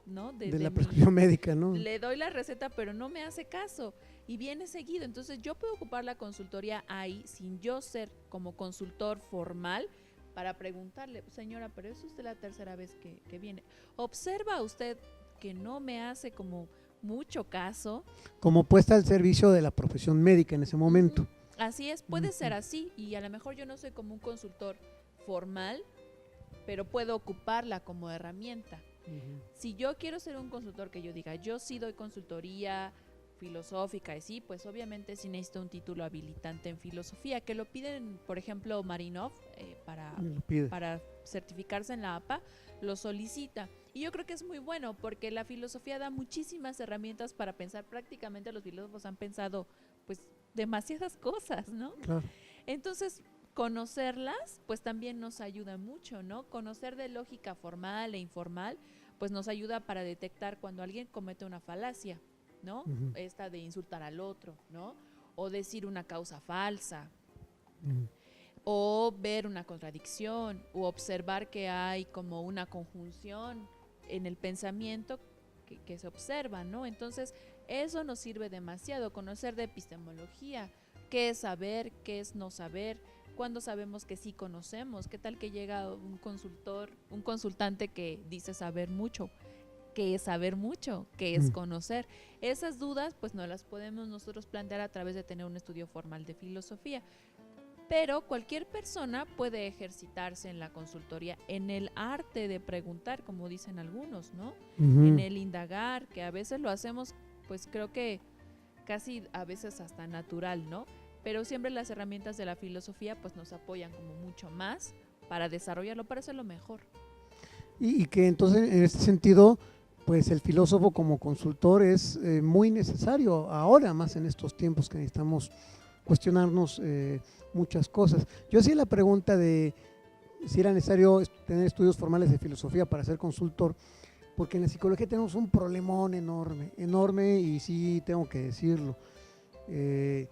¿no? De la prescripción médica, ¿no? Le doy la receta, pero no me hace caso y viene seguido. Entonces yo puedo ocupar la consultoría ahí sin yo ser como consultor formal para preguntarle, señora, pero es usted la tercera vez que viene. ¿Observa usted que no me hace como mucho caso? Como puesta al servicio de la profesión médica en ese momento. Así es, puede ser así, y a lo mejor yo no soy como un consultor formal, pero puedo ocuparla como herramienta. Si yo quiero ser un consultor que yo diga, yo sí doy consultoría filosófica y sí, pues obviamente sí necesito un título habilitante en filosofía, que lo piden, por ejemplo, Marinov, para certificarse en la APA, lo solicita. Y yo creo que es muy bueno porque la filosofía da muchísimas herramientas para pensar. Prácticamente los filósofos han pensado pues demasiadas cosas, ¿no? Claro. Entonces, conocerlas pues también nos ayuda mucho, ¿no? Conocer de lógica formal e informal pues nos ayuda para detectar cuando alguien comete una falacia, ¿no? Esta de insultar al otro, ¿no? O decir una causa falsa. O ver una contradicción, o observar que hay como una conjunción en el pensamiento que se observa, ¿no? Entonces, eso nos sirve demasiado, conocer de epistemología, qué es saber, qué es no saber, cuándo sabemos que sí conocemos, qué tal que llega un consultante que dice saber mucho, qué es saber mucho, qué es conocer. Esas dudas, pues no las podemos nosotros plantear a través de tener un estudio formal de filosofía. Pero cualquier persona puede ejercitarse en la consultoría, en el arte de preguntar, como dicen algunos, ¿no? En el indagar, que a veces lo hacemos, pues creo que casi a veces hasta natural, ¿no? Pero siempre las herramientas de la filosofía pues nos apoyan como mucho más para desarrollarlo, para hacerlo mejor. Y que entonces en este sentido, pues el filósofo como consultor es muy necesario ahora, más en estos tiempos que necesitamos cuestionarnos muchas cosas. Yo hacía la pregunta de si era necesario tener estudios formales de filosofía para ser consultor, porque en la psicología tenemos un problemón enorme, y sí tengo que decirlo. De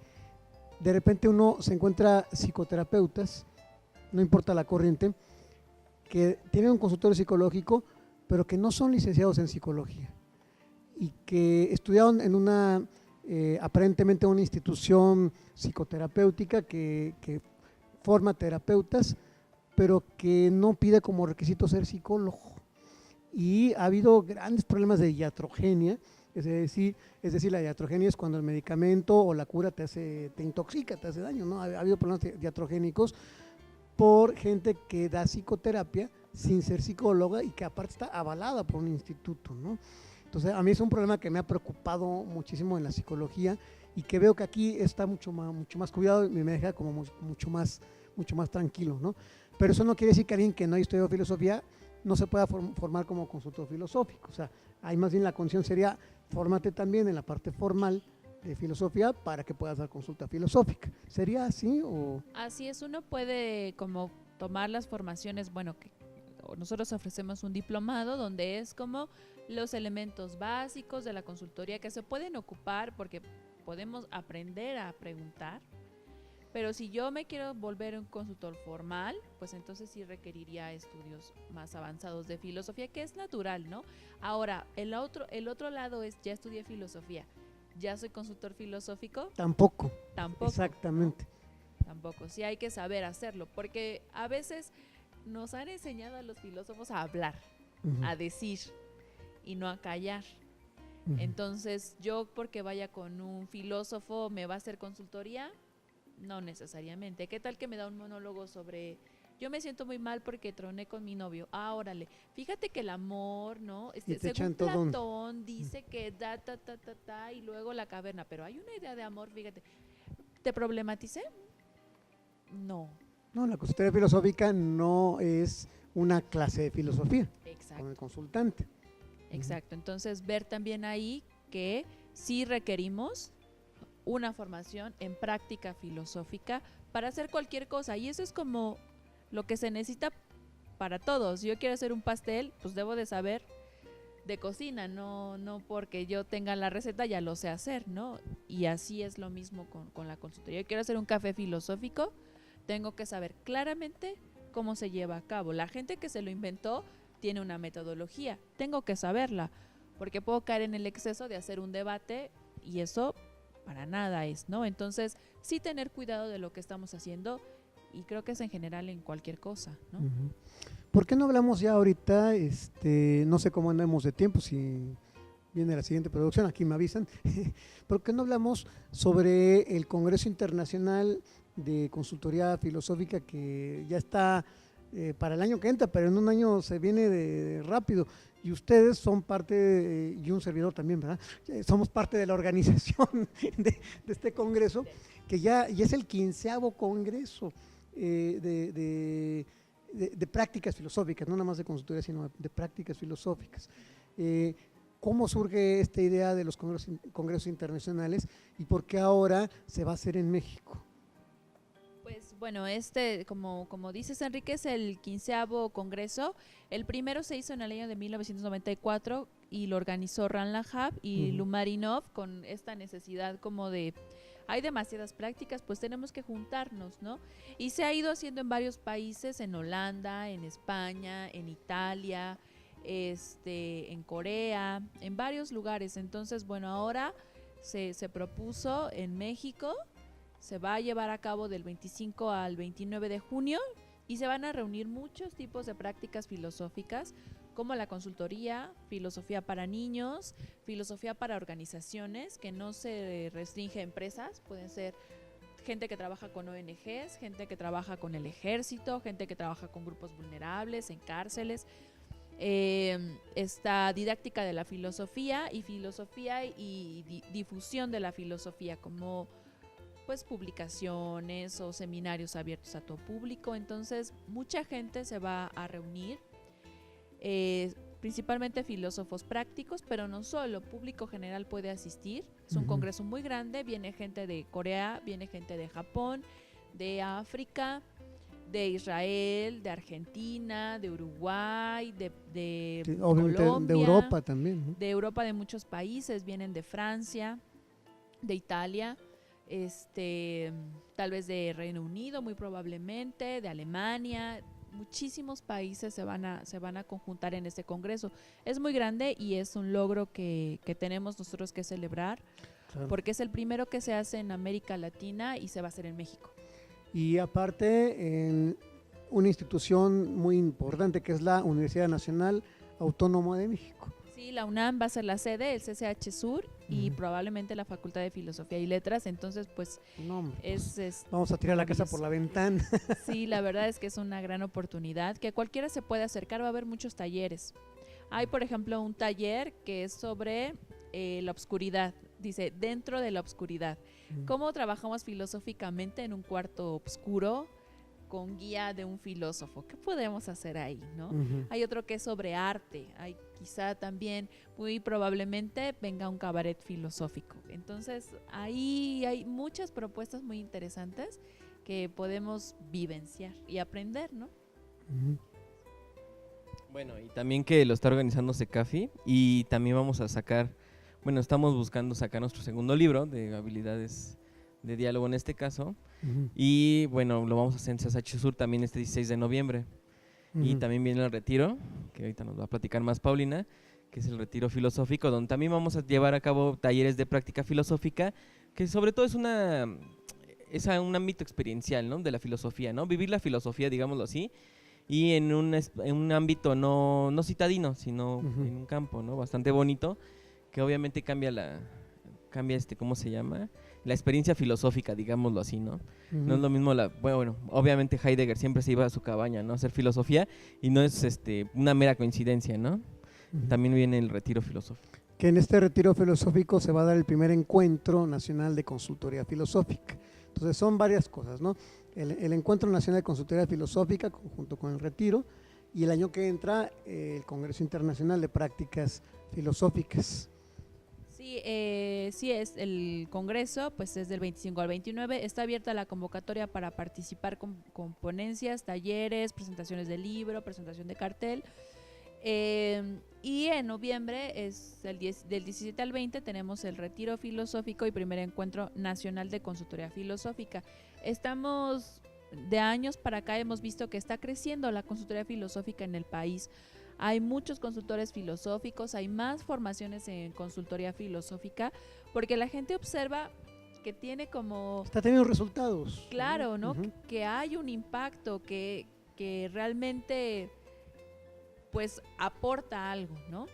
repente uno se encuentra psicoterapeutas, no importa la corriente, que tienen un consultorio psicológico, pero que no son licenciados en psicología y que estudiaron en una, aparentemente una institución psicoterapéutica que forma terapeutas, pero que no pide como requisito ser psicólogo. Y ha habido grandes problemas de iatrogenia, es decir, la iatrogenia es cuando el medicamento o la cura te intoxica, te hace daño, ¿no? Ha habido problemas iatrogénicos por gente que da psicoterapia sin ser psicóloga y que aparte está avalada por un instituto, ¿no? Entonces, a mí es un problema que me ha preocupado muchísimo en la psicología y que veo que aquí está mucho más cuidado y me deja como mucho más tranquilo, ¿no? Pero eso no quiere decir que alguien que no haya estudiado filosofía no se pueda formar como consultor filosófico. O sea, ahí más bien la condición sería fórmate también en la parte formal de filosofía para que puedas dar consulta filosófica. ¿Sería así o...? Así es, uno puede como tomar las formaciones, bueno, que nosotros ofrecemos un diplomado donde es como los elementos básicos de la consultoría que se pueden ocupar porque podemos aprender a preguntar. Pero si yo me quiero volver un consultor formal, pues entonces sí requeriría estudios más avanzados de filosofía, que es natural, ¿no? Ahora, el otro lado es, ya estudié filosofía, ¿ya soy consultor filosófico? Tampoco. Exactamente. ¿No? Tampoco, sí hay que saber hacerlo, porque a veces nos han enseñado a los filósofos a hablar, a decir y no a callar. Entonces, yo porque vaya con un filósofo, ¿me va a hacer consultoría? No necesariamente. ¿Qué tal que me da un monólogo sobre yo me siento muy mal porque troné con mi novio? Ah, órale. Fíjate que el amor, ¿no? Según Platón dice que y luego la caverna, pero hay una idea de amor, fíjate. ¿Te problematicé? No. No, la consultoría filosófica no es una clase de filosofía. Exacto. Con el consultante. Exacto. Entonces, ver también ahí que sí requerimos una formación en práctica filosófica para hacer cualquier cosa, y eso es como lo que se necesita para todos. Si yo quiero hacer un pastel, pues debo de saber de cocina, no porque yo tenga la receta ya lo sé hacer, ¿no? Y así es lo mismo con la consultoría. Yo quiero hacer un café filosófico, tengo que saber claramente cómo se lleva a cabo. La gente que se lo inventó tiene una metodología, tengo que saberla, porque puedo caer en el exceso de hacer un debate y eso para nada es, ¿no? Entonces, sí tener cuidado de lo que estamos haciendo, y creo que es en general en cualquier cosa, ¿no? ¿Por qué no hablamos ya ahorita, no sé cómo andamos de tiempo, si viene la siguiente producción, aquí me avisan, ¿por qué no hablamos sobre el Congreso Internacional de Consultoría Filosófica que ya está para el año que entra, pero en un año se viene de rápido? Y ustedes son parte, y un servidor también, ¿verdad? Somos parte de la organización de este congreso, que ya es el 15º congreso de prácticas filosóficas, no nada más de consultoría, sino de prácticas filosóficas. ¿Cómo surge esta idea de los congresos internacionales y por qué ahora se va a hacer en México? Pues bueno, como dices, Enrique, es el 15º congreso. El primero se hizo en el año de 1994 y lo organizó Ran Lahab y Lumarinov, con esta necesidad como de, hay demasiadas prácticas, pues tenemos que juntarnos, ¿no? Y se ha ido haciendo en varios países, en Holanda, en España, en Italia, en Corea, en varios lugares. Entonces, bueno, ahora se propuso en México. Se va a llevar a cabo del 25 al 29 de junio y se van a reunir muchos tipos de prácticas filosóficas, como la consultoría, filosofía para niños, filosofía para organizaciones, que no se restringe a empresas, pueden ser gente que trabaja con ONGs, gente que trabaja con el ejército, gente que trabaja con grupos vulnerables, en cárceles. Esta didáctica de la filosofía y difusión de la filosofía, como pues publicaciones o seminarios abiertos a todo público. Entonces mucha gente se va a reunir, principalmente filósofos prácticos, pero no solo, público general puede asistir. Es un congreso muy grande, viene gente de Corea, viene gente de Japón, de África, de Israel, de Argentina, de Uruguay, de Sí, obviamente Colombia, de Europa también, ¿no? de Europa, de muchos países, vienen de Francia, de Italia, tal vez de Reino Unido, muy probablemente, de Alemania. Muchísimos países se van a conjuntar en este congreso. Es muy grande y es un logro que tenemos nosotros que celebrar, Claro. porque es el primero que se hace en América Latina y se va a hacer en México. Y aparte, en una institución muy importante que es la Universidad Nacional Autónoma de México. Sí, la UNAM va a ser la sede, el CCH Sur y Ujú. probablemente la Facultad de Filosofía y Letras. Entonces, pues No, hombre, es vamos a tirar la casa por la ventana. sí, la verdad es que es una gran oportunidad que cualquiera se puede acercar. Va a haber muchos talleres. Hay, por ejemplo, un taller que es sobre la obscuridad. Dice, dentro de la obscuridad. ¿Cómo trabajamos filosóficamente en un cuarto oscuro con guía de un filósofo? ¿Qué podemos hacer ahí, no? Ujú. Hay otro que es sobre arte. Hay quizá también, muy probablemente, venga un cabaret filosófico. Entonces, ahí hay muchas propuestas muy interesantes que podemos vivenciar y aprender, ¿no? Ujú. Bueno, y también que lo está organizando Secafi y también vamos a sacar, bueno, estamos buscando sacar nuestro segundo libro de habilidades de diálogo en este caso Ujú. y bueno, lo vamos a hacer en CSH Sur también este 16 de noviembre y Ujú. también viene el retiro, que ahorita nos va a platicar más Paulina, que es el retiro filosófico, donde también vamos a llevar a cabo talleres de práctica filosófica, que sobre todo es un ámbito experiencial, ¿no? De la filosofía, ¿no? Vivir la filosofía, digámoslo así, y en un ámbito no citadino, sino Ujú. en un campo, ¿no? Bastante bonito, que obviamente cambia ¿cómo se llama? La experiencia filosófica, digámoslo así, ¿no? No es lo mismo bueno, obviamente Heidegger siempre se iba a su cabaña, ¿no? A hacer filosofía y no es una mera coincidencia, ¿no? Ujú. También viene el retiro filosófico. Que en este retiro filosófico se va a dar el primer encuentro nacional de consultoría filosófica. Entonces son varias cosas, ¿no? El Encuentro Nacional de Consultoría Filosófica junto con el retiro y el año que entra el Congreso Internacional de Prácticas Filosóficas. Sí, es el congreso, pues es del 25 al 29. Está abierta la convocatoria para participar con ponencias, talleres, presentaciones de libro, presentación de cartel. Y en noviembre, del 17 al 20, tenemos el retiro filosófico y primer encuentro nacional de consultoría filosófica. Estamos, de años para acá, hemos visto que está creciendo la consultoría filosófica en el país. Hay muchos consultores filosóficos, hay más formaciones en consultoría filosófica, porque la gente observa que tiene como... Está teniendo resultados. Claro, ¿no? Ujú. Que hay un impacto, que realmente pues aporta algo, ¿no?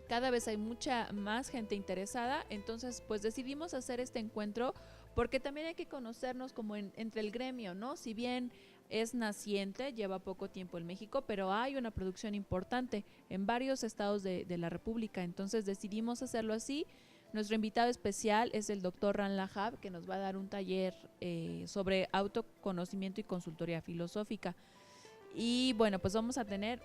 Cada vez hay mucha más gente interesada, entonces pues decidimos hacer este encuentro porque también hay que conocernos como entre el gremio, ¿no? Si bien es naciente, lleva poco tiempo en México, pero hay una producción importante en varios estados de la República, entonces decidimos hacerlo así. Nuestro invitado especial es el doctor Ran Lahab, que nos va a dar un taller sobre autoconocimiento y consultoría filosófica. Y bueno, pues vamos a tener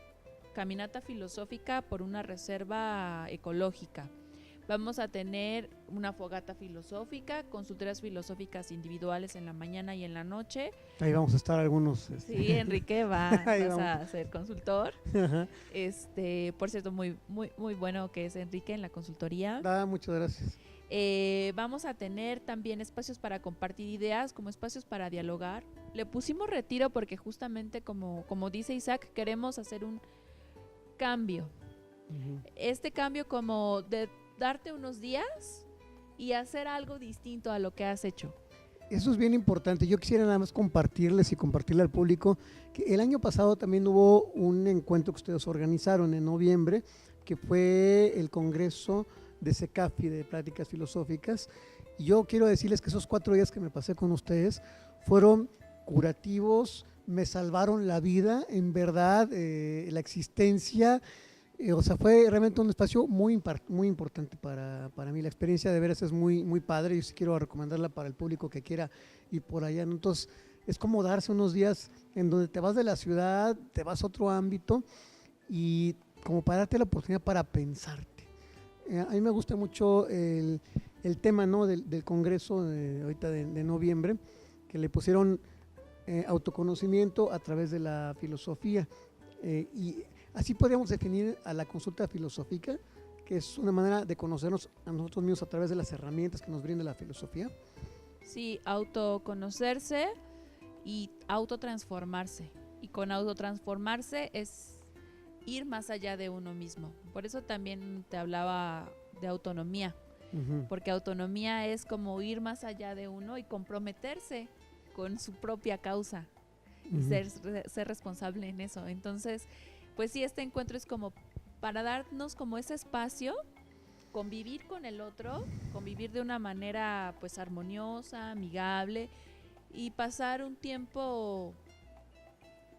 caminata filosófica por una reserva ecológica. Vamos a tener una fogata filosófica, consultorías filosóficas individuales en la mañana y en la noche. Ahí vamos a estar algunos. Sí, Enrique vas vamos. a ser consultor. Ajá. Por cierto, muy bueno que es Enrique en la consultoría. Muchas gracias. Vamos a tener también espacios para compartir ideas, como espacios para dialogar. Le pusimos retiro porque justamente como dice Isaac, queremos hacer un cambio. Ujú. Este cambio como de darte unos días y hacer algo distinto a lo que has hecho. Eso es bien importante. Yo quisiera nada más compartirles y compartirle al público que el año pasado también hubo un encuentro que ustedes organizaron en noviembre, que fue el Congreso de Secafi de Prácticas Filosóficas. Y yo quiero decirles que esos 4 días que me pasé con ustedes fueron curativos, me salvaron la vida, en verdad, la existencia. O sea, fue realmente un espacio muy importante para mí. La experiencia de veras es muy padre. Yo sí quiero recomendarla para el público que quiera ir por allá, ¿no? Entonces, es como darse unos días en donde te vas de la ciudad, te vas a otro ámbito y como para darte la oportunidad para pensarte. A mí me gusta mucho el tema, ¿no? del Congreso ahorita de noviembre, que le pusieron autoconocimiento a través de la filosofía. Y así podríamos definir a la consulta filosófica, que es una manera de conocernos a nosotros mismos a través de las herramientas que nos brinda la filosofía. Sí, autoconocerse y autotransformarse. Y con autotransformarse es ir más allá de uno mismo. Por eso también te hablaba de autonomía, porque autonomía es como ir más allá de uno y comprometerse con su propia causa y ser responsable en eso. Entonces, pues sí, este encuentro es como para darnos como ese espacio, convivir con el otro, convivir de una manera pues armoniosa, amigable y pasar un tiempo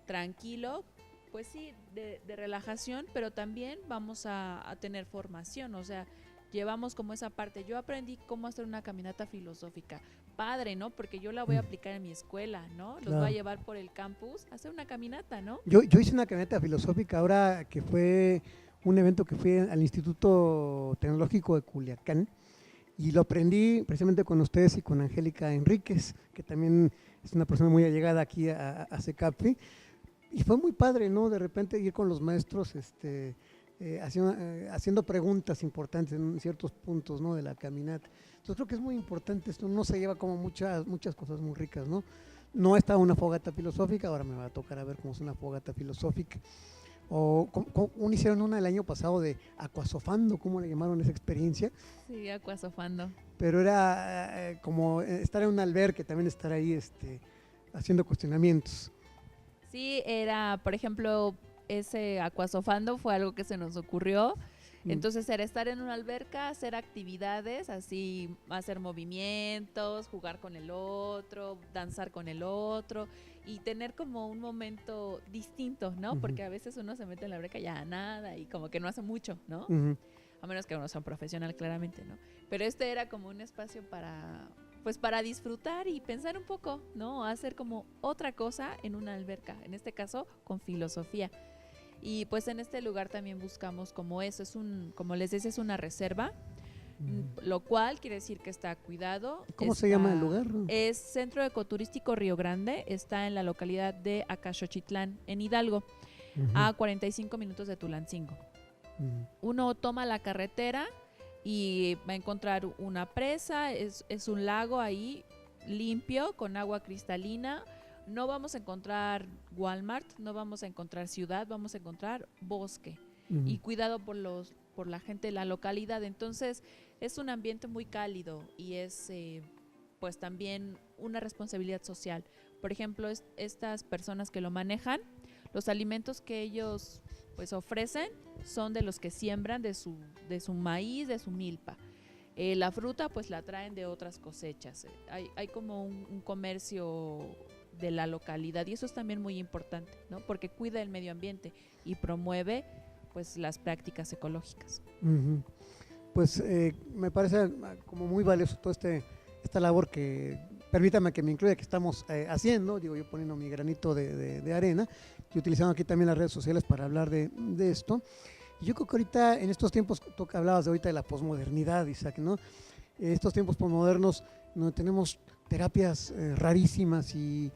tranquilo, pues sí, de relajación, pero también vamos a tener formación, o sea, llevamos como esa parte. Yo aprendí cómo hacer una caminata filosófica. Padre, ¿no? Porque yo la voy a aplicar en mi escuela, ¿no? Los voy a llevar por el campus a hacer una caminata, ¿no? Yo hice una caminata filosófica ahora que fue un evento que fui al Instituto Tecnológico de Culiacán y lo aprendí precisamente con ustedes y con Angélica Enríquez, que también es una persona muy allegada aquí a CECAPFI. Y fue muy padre, ¿no? De repente ir con los maestros haciendo preguntas importantes en ciertos puntos, ¿no? De la caminata. Entonces creo que es muy importante esto, no se lleva como muchas cosas muy ricas, ¿no? No está una fogata filosófica, ahora me va a tocar a ver cómo es una fogata filosófica. O hicieron una el año pasado de aquasofando, ¿cómo le llamaron esa experiencia? Sí, aquasofando. Pero era como estar en un albergue, también estar ahí haciendo cuestionamientos. Sí, era, por ejemplo, ese aquasofando fue algo que se nos ocurrió. Entonces era estar en una alberca, hacer actividades, así hacer movimientos, jugar con el otro, danzar con el otro y tener como un momento distinto, ¿no? Porque a veces uno se mete en la alberca y ya nada y como que no hace mucho, ¿no? A menos que uno sea un profesional, claramente, ¿no? Pero este era como un espacio para disfrutar y pensar un poco, ¿no? Hacer como otra cosa en una alberca, en este caso con filosofía. Y pues en este lugar también buscamos como eso, como les decía, es una reserva, lo cual quiere decir que está cuidado. ¿Cómo se llama el lugar? Es Centro Ecoturístico Río Grande, está en la localidad de Acaxochitlán, en Hidalgo, a 45 minutos de Tulancingo. Uno toma la carretera y va a encontrar una presa, es un lago ahí limpio, con agua cristalina. No vamos a encontrar Walmart, no vamos a encontrar ciudad, vamos a encontrar bosque y cuidado por la gente de la localidad. Entonces es un ambiente muy cálido y es pues también una responsabilidad social. Por ejemplo, estas personas que lo manejan, los alimentos que ellos pues ofrecen son de los que siembran de su maíz, de su milpa. La fruta pues la traen de otras cosechas. Hay como un comercio de la localidad y eso es también muy importante, ¿no? Porque cuida el medio ambiente y promueve pues las prácticas ecológicas. Pues me parece como muy valioso toda esta labor que, permítame que me incluya, que estamos haciendo, digo yo poniendo mi granito de arena y utilizando aquí también las redes sociales para hablar de esto. Y yo creo que ahorita en estos tiempos, tú que hablabas ahorita de la posmodernidad, Isaac, ¿no? Estos tiempos posmodernos donde tenemos terapias rarísimas y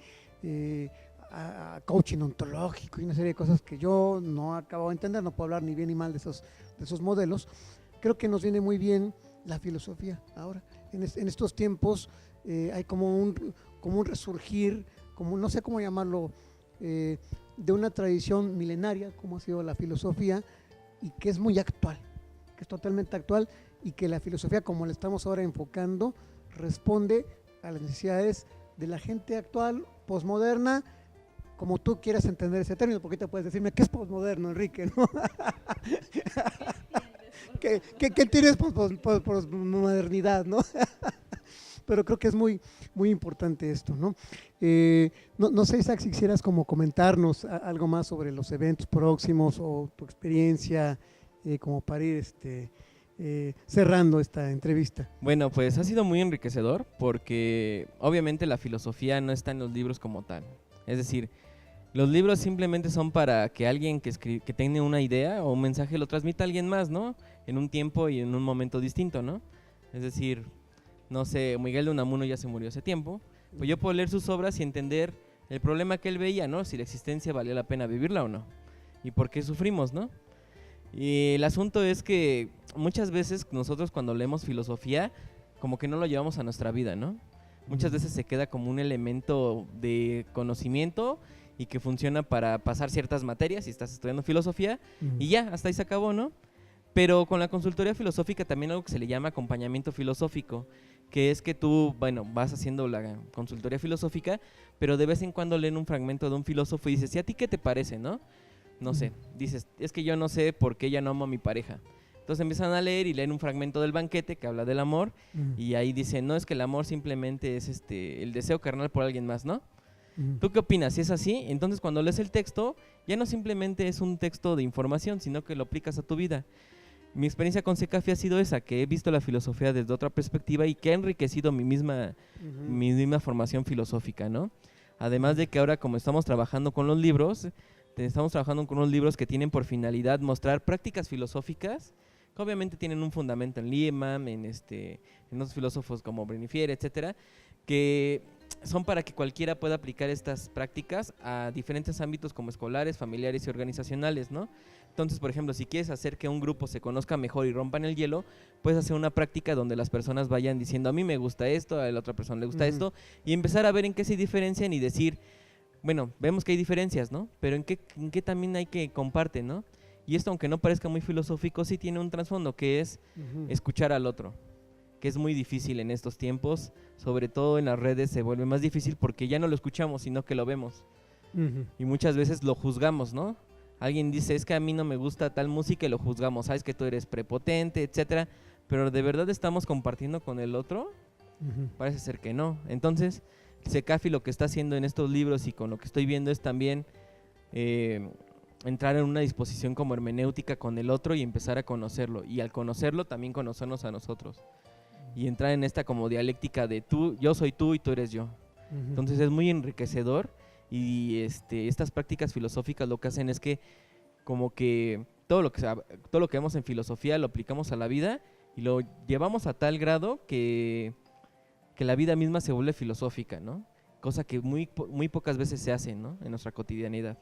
coaching ontológico y una serie de cosas que yo no acabo de entender, no puedo hablar ni bien ni mal de esos modelos. Creo que nos viene muy bien la filosofía ahora. En estos tiempos hay como un resurgir, como no sé cómo llamarlo, de una tradición milenaria, como ha sido la filosofía, y que es muy actual, que es totalmente actual, y que la filosofía, como la estamos ahora enfocando, responde a las necesidades de la gente actual, posmoderna, como tú quieras entender ese término, porque te puedes decirme, ¿qué es posmoderno, Enrique? ¿No? ¿Qué tienes posmodernidad, no? Pero creo que es muy, muy importante esto, ¿no? No sé, Isaac, si quisieras como comentarnos algo más sobre los eventos próximos o tu experiencia como para ir cerrando esta entrevista. Bueno, pues ha sido muy enriquecedor porque obviamente la filosofía no está en los libros como tal. Es decir, los libros simplemente son para que alguien que tenga una idea o un mensaje lo transmita a alguien más, ¿no? En un tiempo y en un momento distinto, ¿no? Es decir, no sé, Miguel de Unamuno ya se murió hace tiempo, pues yo puedo leer sus obras y entender el problema que él veía, ¿no? Si la existencia valía la pena vivirla o no. Y por qué sufrimos, ¿no? Y el asunto es que muchas veces nosotros cuando leemos filosofía, como que no lo llevamos a nuestra vida, ¿no? Muchas veces se queda como un elemento de conocimiento y que funciona para pasar ciertas materias si estás estudiando filosofía y ya, hasta ahí se acabó, ¿no? Pero con la consultoría filosófica también algo que se le llama acompañamiento filosófico, que es que tú, bueno, vas haciendo la consultoría filosófica, pero de vez en cuando leen un fragmento de un filósofo y dices, ¿y a ti qué te parece, no? No sé, dices, es que yo no sé por qué ya no amo a mi pareja. Entonces empiezan a leer y leen un fragmento del Banquete que habla del amor y ahí dicen, no, es que el amor simplemente es el deseo carnal por alguien más, ¿no? ¿Tú qué opinas? Si es así, entonces cuando lees el texto, ya no simplemente es un texto de información, sino que lo aplicas a tu vida. Mi experiencia con CECAFI ha sido esa, que he visto la filosofía desde otra perspectiva y que ha enriquecido mi misma formación filosófica, ¿no? Además de que ahora, como estamos trabajando con los libros, estamos trabajando con unos libros que tienen por finalidad mostrar prácticas filosóficas que obviamente tienen un fundamento en Liemann, en otros filósofos como Brenifier, etcétera, que son para que cualquiera pueda aplicar estas prácticas a diferentes ámbitos como escolares, familiares y organizacionales, ¿no? Entonces, por ejemplo, si quieres hacer que un grupo se conozca mejor y rompan el hielo, puedes hacer una práctica donde las personas vayan diciendo, a mí me gusta esto, a la otra persona le gusta esto, y empezar a ver en qué se diferencian y decir, bueno, vemos que hay diferencias, ¿no? Pero en qué también hay que comparten, ¿no? Y esto, aunque no parezca muy filosófico, sí tiene un trasfondo, que es escuchar al otro, que es muy difícil en estos tiempos, sobre todo en las redes se vuelve más difícil porque ya no lo escuchamos, sino que lo vemos. Y muchas veces lo juzgamos, ¿no? Alguien dice, es que a mí no me gusta tal música y lo juzgamos, sabes que tú eres prepotente, etcétera, pero ¿de verdad estamos compartiendo con el otro? Parece ser que no. Entonces, CECAFI lo que está haciendo en estos libros y con lo que estoy viendo es también entrar en una disposición como hermenéutica con el otro y empezar a conocerlo. Y al conocerlo, también conocernos a nosotros. Y entrar en esta como dialéctica de yo soy tú y tú eres yo. Entonces es muy enriquecedor y estas prácticas filosóficas lo que hacen es que como que todo lo que vemos en filosofía lo aplicamos a la vida y lo llevamos a tal grado que la vida misma se vuelve filosófica, ¿no? Cosa que muy pocas veces se hace, ¿no? En nuestra cotidianidad.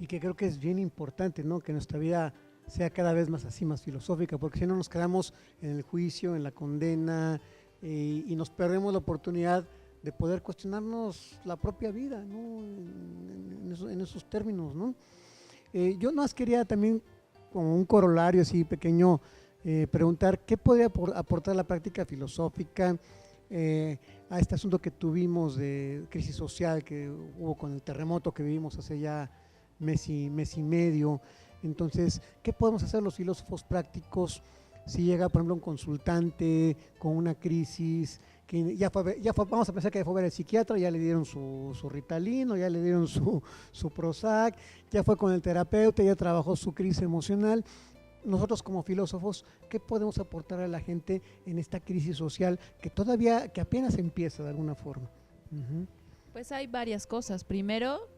Y que creo que es bien importante, ¿no? Que nuestra vida sea cada vez más así, más filosófica, porque si no nos quedamos en el juicio, en la condena, y nos perdemos la oportunidad de poder cuestionarnos la propia vida, ¿no? En esos términos, ¿no? Yo más quería también, como un corolario así pequeño, preguntar qué podría aportar la práctica filosófica a este asunto que tuvimos de crisis social que hubo con el terremoto que vivimos hace ya mes y medio. Entonces, ¿qué podemos hacer los filósofos prácticos si llega, por ejemplo, un consultante con una crisis, que vamos a pensar que ya fue a ver al psiquiatra, ya le dieron su Ritalin, o ya le dieron su Prozac, ya fue con el terapeuta, ya trabajó su crisis emocional? Nosotros como filósofos, ¿qué podemos aportar a la gente en esta crisis social que apenas empieza de alguna forma? Pues hay varias cosas. Primero,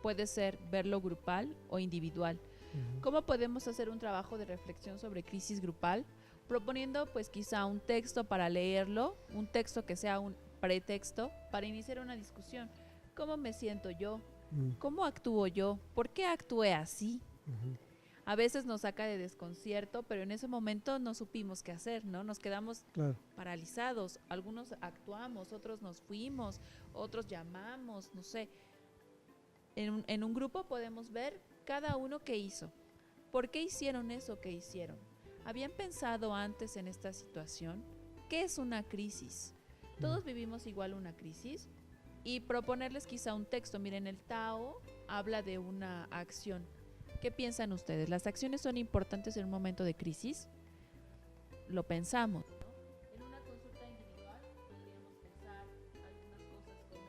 puede ser verlo grupal o individual. ¿Cómo podemos hacer un trabajo de reflexión sobre crisis grupal? Proponiendo pues quizá un texto para leerlo, un texto que sea un pretexto para iniciar una discusión. ¿Cómo me siento yo? ¿Cómo actúo yo? ¿Por qué actué así? A veces nos saca de desconcierto, pero en ese momento no supimos qué hacer, ¿no? Nos quedamos paralizados. Algunos actuamos, otros nos fuimos, otros llamamos, no sé. En un grupo podemos ver cada uno qué hizo. ¿Por qué hicieron eso que hicieron? ¿Habían pensado antes en esta situación? ¿Qué es una crisis? Todos vivimos igual una crisis. Y proponerles quizá un texto. Miren, el Tao habla de una acción. ¿Qué piensan ustedes? ¿Las acciones son importantes en un momento de crisis? Lo pensamos, ¿no? En una consulta individual podríamos pensar algunas cosas como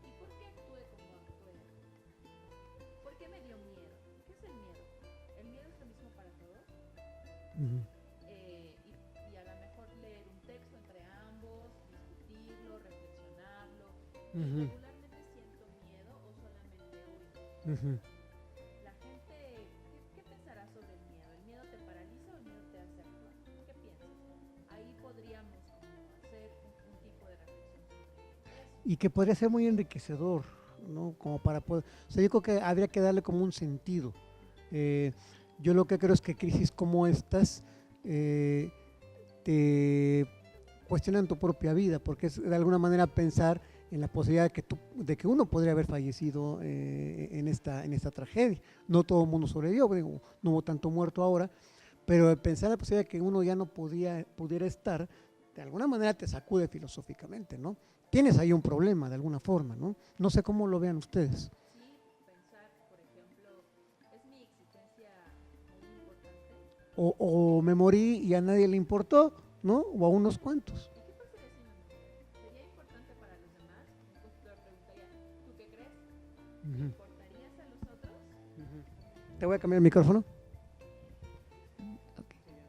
¿y por qué actué como actué? ¿Por qué me dio miedo? ¿Qué es el miedo? ¿El miedo es lo mismo para todos? Y a lo mejor leer un texto entre ambos, discutirlo, reflexionarlo. ¿Regularmente siento miedo o solamente huyo? Y que podría ser muy enriquecedor ¿no? Como para poder, o sea, yo creo que habría que darle como un sentido. Yo lo que creo es que crisis como estas te cuestionan tu propia vida, porque es de alguna manera pensar en la posibilidad de que uno podría haber fallecido en esta tragedia. No todo el mundo sobrevivió, digo, no hubo tanto muerto ahora, pero pensar en la posibilidad de que uno ya no pudiera estar, de alguna manera te sacude filosóficamente, ¿no? Tienes ahí un problema de alguna forma, ¿no? No sé cómo lo vean ustedes. Pensar, por ejemplo, ¿es mi existencia muy importante? O me morí y a nadie le importó, ¿no? O a unos cuantos. ¿Y qué pasaría si no? ¿Sería importante para los demás? Pues te preguntaría, ¿tú qué crees? ¿Le importarías a los otros? Te voy a cambiar el micrófono.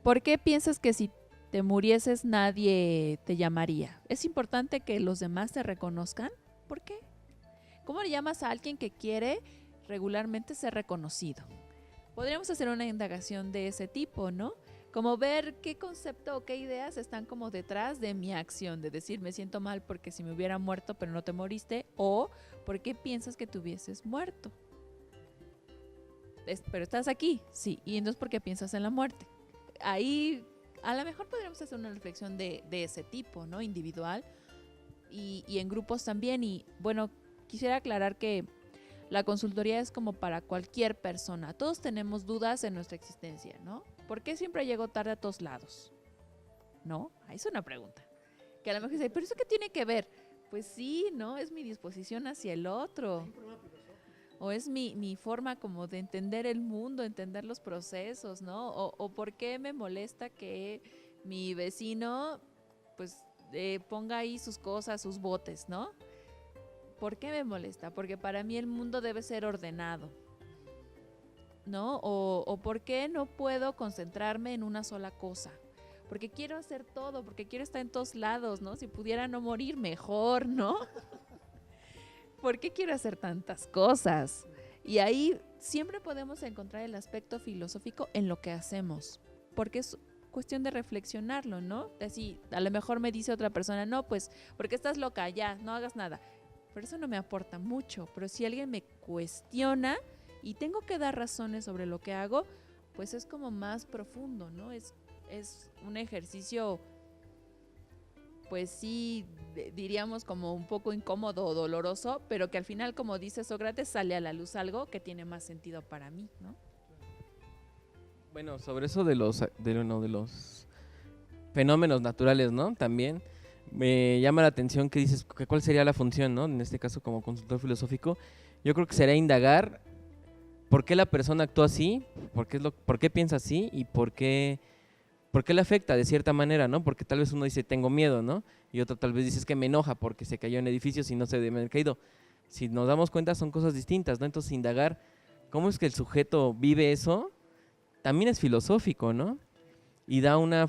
¿Por qué piensas que si te murieses nadie te llamaría? ¿Es importante que los demás te reconozcan? ¿Por qué? ¿Cómo le llamas a alguien que quiere regularmente ser reconocido? Podríamos hacer una indagación de ese tipo, ¿no? Como ver qué concepto o qué ideas están como detrás de mi acción, de decir me siento mal porque si me hubiera muerto pero no te moriste, o ¿por qué piensas que te hubieses muerto? Pero estás aquí, sí, y entonces ¿por qué piensas en la muerte? Ahí a lo mejor podríamos hacer una reflexión de ese tipo, ¿no? Individual y en grupos también. Y bueno, quisiera aclarar que la consultoría es como para cualquier persona. Todos tenemos dudas en nuestra existencia, ¿no? ¿Por qué siempre llego tarde a todos lados? ¿No? Ahí es una pregunta. Que a lo mejor dice, ¿pero eso qué tiene que ver? Pues sí, ¿no? Es mi disposición hacia el otro. O es mi forma como de entender el mundo, entender los procesos, ¿no? O por qué me molesta que mi vecino, pues, ponga ahí sus cosas, sus botes, ¿no? ¿Por qué me molesta? Porque para mí el mundo debe ser ordenado, ¿no? O ¿por qué no puedo concentrarme en una sola cosa? Porque quiero hacer todo, porque quiero estar en todos lados, ¿no? Si pudiera no morir, mejor, ¿no? ¿Por qué quiero hacer tantas cosas? Y ahí siempre podemos encontrar el aspecto filosófico en lo que hacemos, porque es cuestión de reflexionarlo, ¿no? Así, a lo mejor me dice otra persona, no, pues, porque estás loca, ya, no hagas nada. Pero eso no me aporta mucho. Pero si alguien me cuestiona y tengo que dar razones sobre lo que hago, pues es como más profundo, ¿no? Es un ejercicio, pues sí, diríamos como un poco incómodo o doloroso, pero que al final, como dice Sócrates, sale a la luz algo que tiene más sentido para mí, ¿no? Bueno, sobre eso de los fenómenos naturales, ¿no? También me llama la atención que dices que cuál sería la función, ¿no? En este caso como consultor filosófico, yo creo que sería indagar por qué la persona actúa así, por qué piensa así y por qué le afecta de cierta manera, ¿no? Porque tal vez uno dice tengo miedo, ¿no? Y otro tal vez dice es que me enoja porque se cayó en edificios y no se debe haber caído. Si nos damos cuenta son cosas distintas, ¿no? Entonces indagar cómo es que el sujeto vive eso también es filosófico, ¿no? Y da una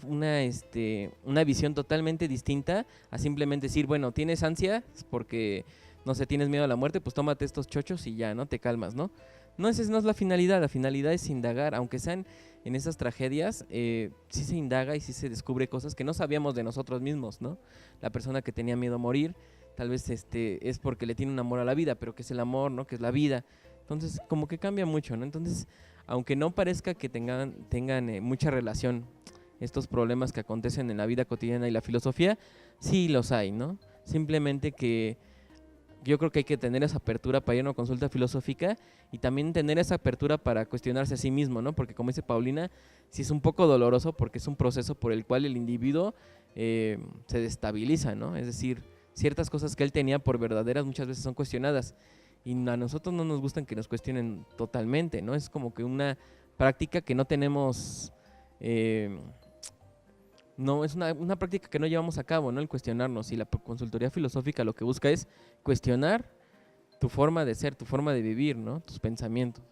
visión totalmente distinta a simplemente decir, bueno, tienes ansia porque, no sé, tienes miedo a la muerte, pues tómate estos chochos y ya, ¿no? Te calmas, ¿no? No, esa no es la finalidad es indagar, aunque sean en esas tragedias, sí se indaga y sí se descubre cosas que no sabíamos de nosotros mismos, ¿no? La persona que tenía miedo a morir, tal vez es porque le tiene un amor a la vida, pero ¿qué es el amor, no? ¿Qué es la vida? Entonces, como que cambia mucho, ¿no? Entonces, aunque no parezca que tengan mucha relación estos problemas que acontecen en la vida cotidiana y la filosofía, sí los hay, ¿no? Simplemente que yo creo que hay que tener esa apertura para ir a una consulta filosófica y también tener esa apertura para cuestionarse a sí mismo, ¿no? Porque como dice Paulina, sí es un poco doloroso porque es un proceso por el cual el individuo se destabiliza, ¿no? Es decir, ciertas cosas que él tenía por verdaderas muchas veces son cuestionadas y a nosotros no nos gustan que nos cuestionen totalmente, ¿no? Es como que una práctica que no tenemos... no, es una práctica que no llevamos a cabo, ¿no? El cuestionarnos. Y la consultoría filosófica lo que busca es cuestionar tu forma de ser, tu forma de vivir, ¿no? Tus pensamientos.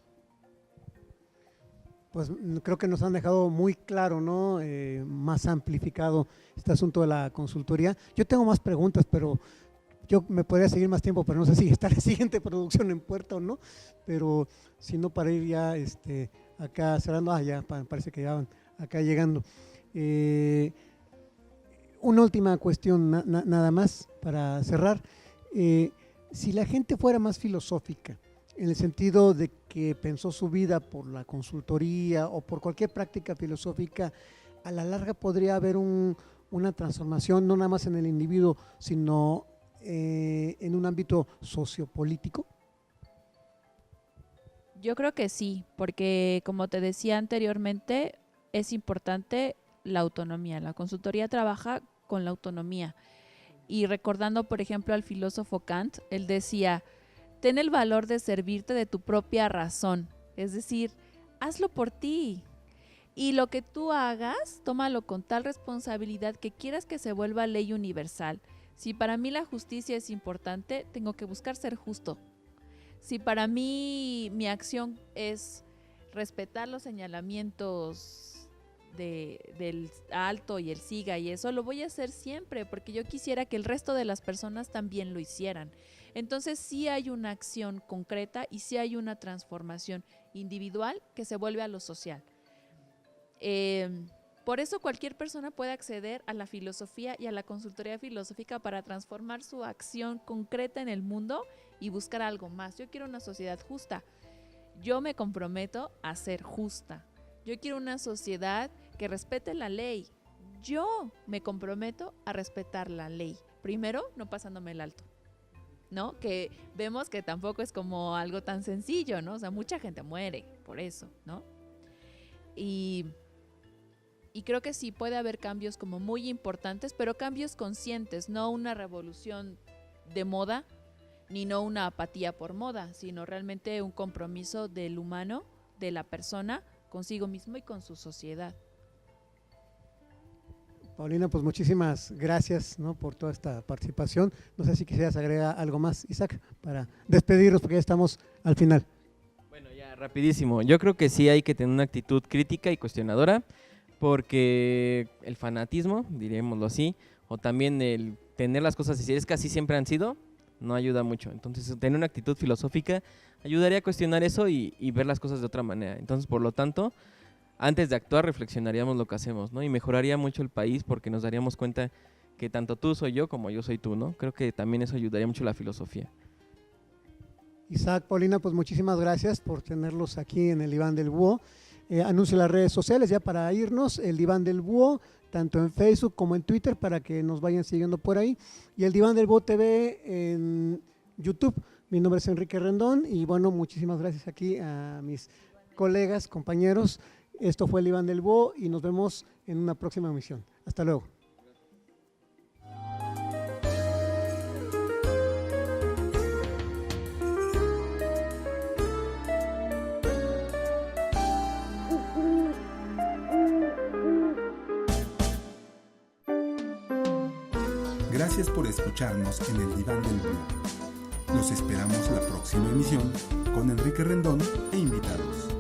Pues creo que nos han dejado muy claro, ¿no? Más amplificado este asunto de la consultoría. Yo tengo más preguntas, pero yo me podría seguir más tiempo, pero no sé si está la siguiente producción en puerta o no. Pero si no, para ir ya acá cerrando, ya parece que ya van acá llegando. Una última cuestión nada más para cerrar. Si la gente fuera más filosófica, en el sentido de que pensó su vida por la consultoría o por cualquier práctica filosófica, a la larga podría haber una transformación, no nada más en el individuo, sino en un ámbito sociopolítico. Yo creo que sí, porque como te decía anteriormente, es importante la autonomía. La consultoría trabaja con la autonomía. Y recordando, por ejemplo, al filósofo Kant, él decía, ten el valor de servirte de tu propia razón. Es decir, hazlo por ti. Y lo que tú hagas, tómalo con tal responsabilidad que quieras que se vuelva ley universal. Si para mí la justicia es importante, tengo que buscar ser justo. Si para mí mi acción es respetar los señalamientos del alto y el SIGA y eso, lo voy a hacer siempre porque yo quisiera que el resto de las personas también lo hicieran. Entonces sí hay una acción concreta y sí hay una transformación individual que se vuelve a lo social. Por eso cualquier persona puede acceder a la filosofía y a la consultoría filosófica para transformar su acción concreta en el mundo y buscar algo más. Yo quiero una sociedad justa. Yo me comprometo a ser justa. Yo quiero una sociedad que respete la ley. Yo me comprometo a respetar la ley. Primero, no pasándome el alto, ¿no? Que vemos que tampoco es como algo tan sencillo, ¿no? O sea, mucha gente muere por eso, ¿no? Y creo que sí puede haber cambios como muy importantes, pero cambios conscientes, no una revolución de moda, ni no una apatía por moda, sino realmente un compromiso del humano, de la persona, consigo mismo y con su sociedad. Paulina, pues muchísimas gracias, ¿no?, por toda esta participación. No sé si quisieras agregar algo más, Isaac, para despedirnos, porque ya estamos al final. Bueno, ya rapidísimo. Yo creo que sí hay que tener una actitud crítica y cuestionadora, porque el fanatismo, diríamoslo así, o también el tener las cosas así, es que así siempre han sido, no ayuda mucho. Entonces, tener una actitud filosófica ayudaría a cuestionar eso y ver las cosas de otra manera. Entonces, por lo tanto, antes de actuar, reflexionaríamos lo que hacemos, ¿no? Y mejoraría mucho el país porque nos daríamos cuenta que tanto tú soy yo como yo soy tú, ¿no? Creo que también eso ayudaría mucho a la filosofía. Isaac, Paulina, pues muchísimas gracias por tenerlos aquí en el Diván del Búho. Anuncio las redes sociales ya para irnos, el Diván del Búho, tanto en Facebook como en Twitter, para que nos vayan siguiendo por ahí. Y el Diván del Búho TV en YouTube. Mi nombre es Enrique Rendón y bueno, muchísimas gracias aquí a mis colegas, compañeros. Esto fue el Diván del Búho y nos vemos en una próxima emisión. Hasta luego. Gracias por escucharnos en el Diván del Búho. Los esperamos la próxima emisión con Enrique Rendón e invitados.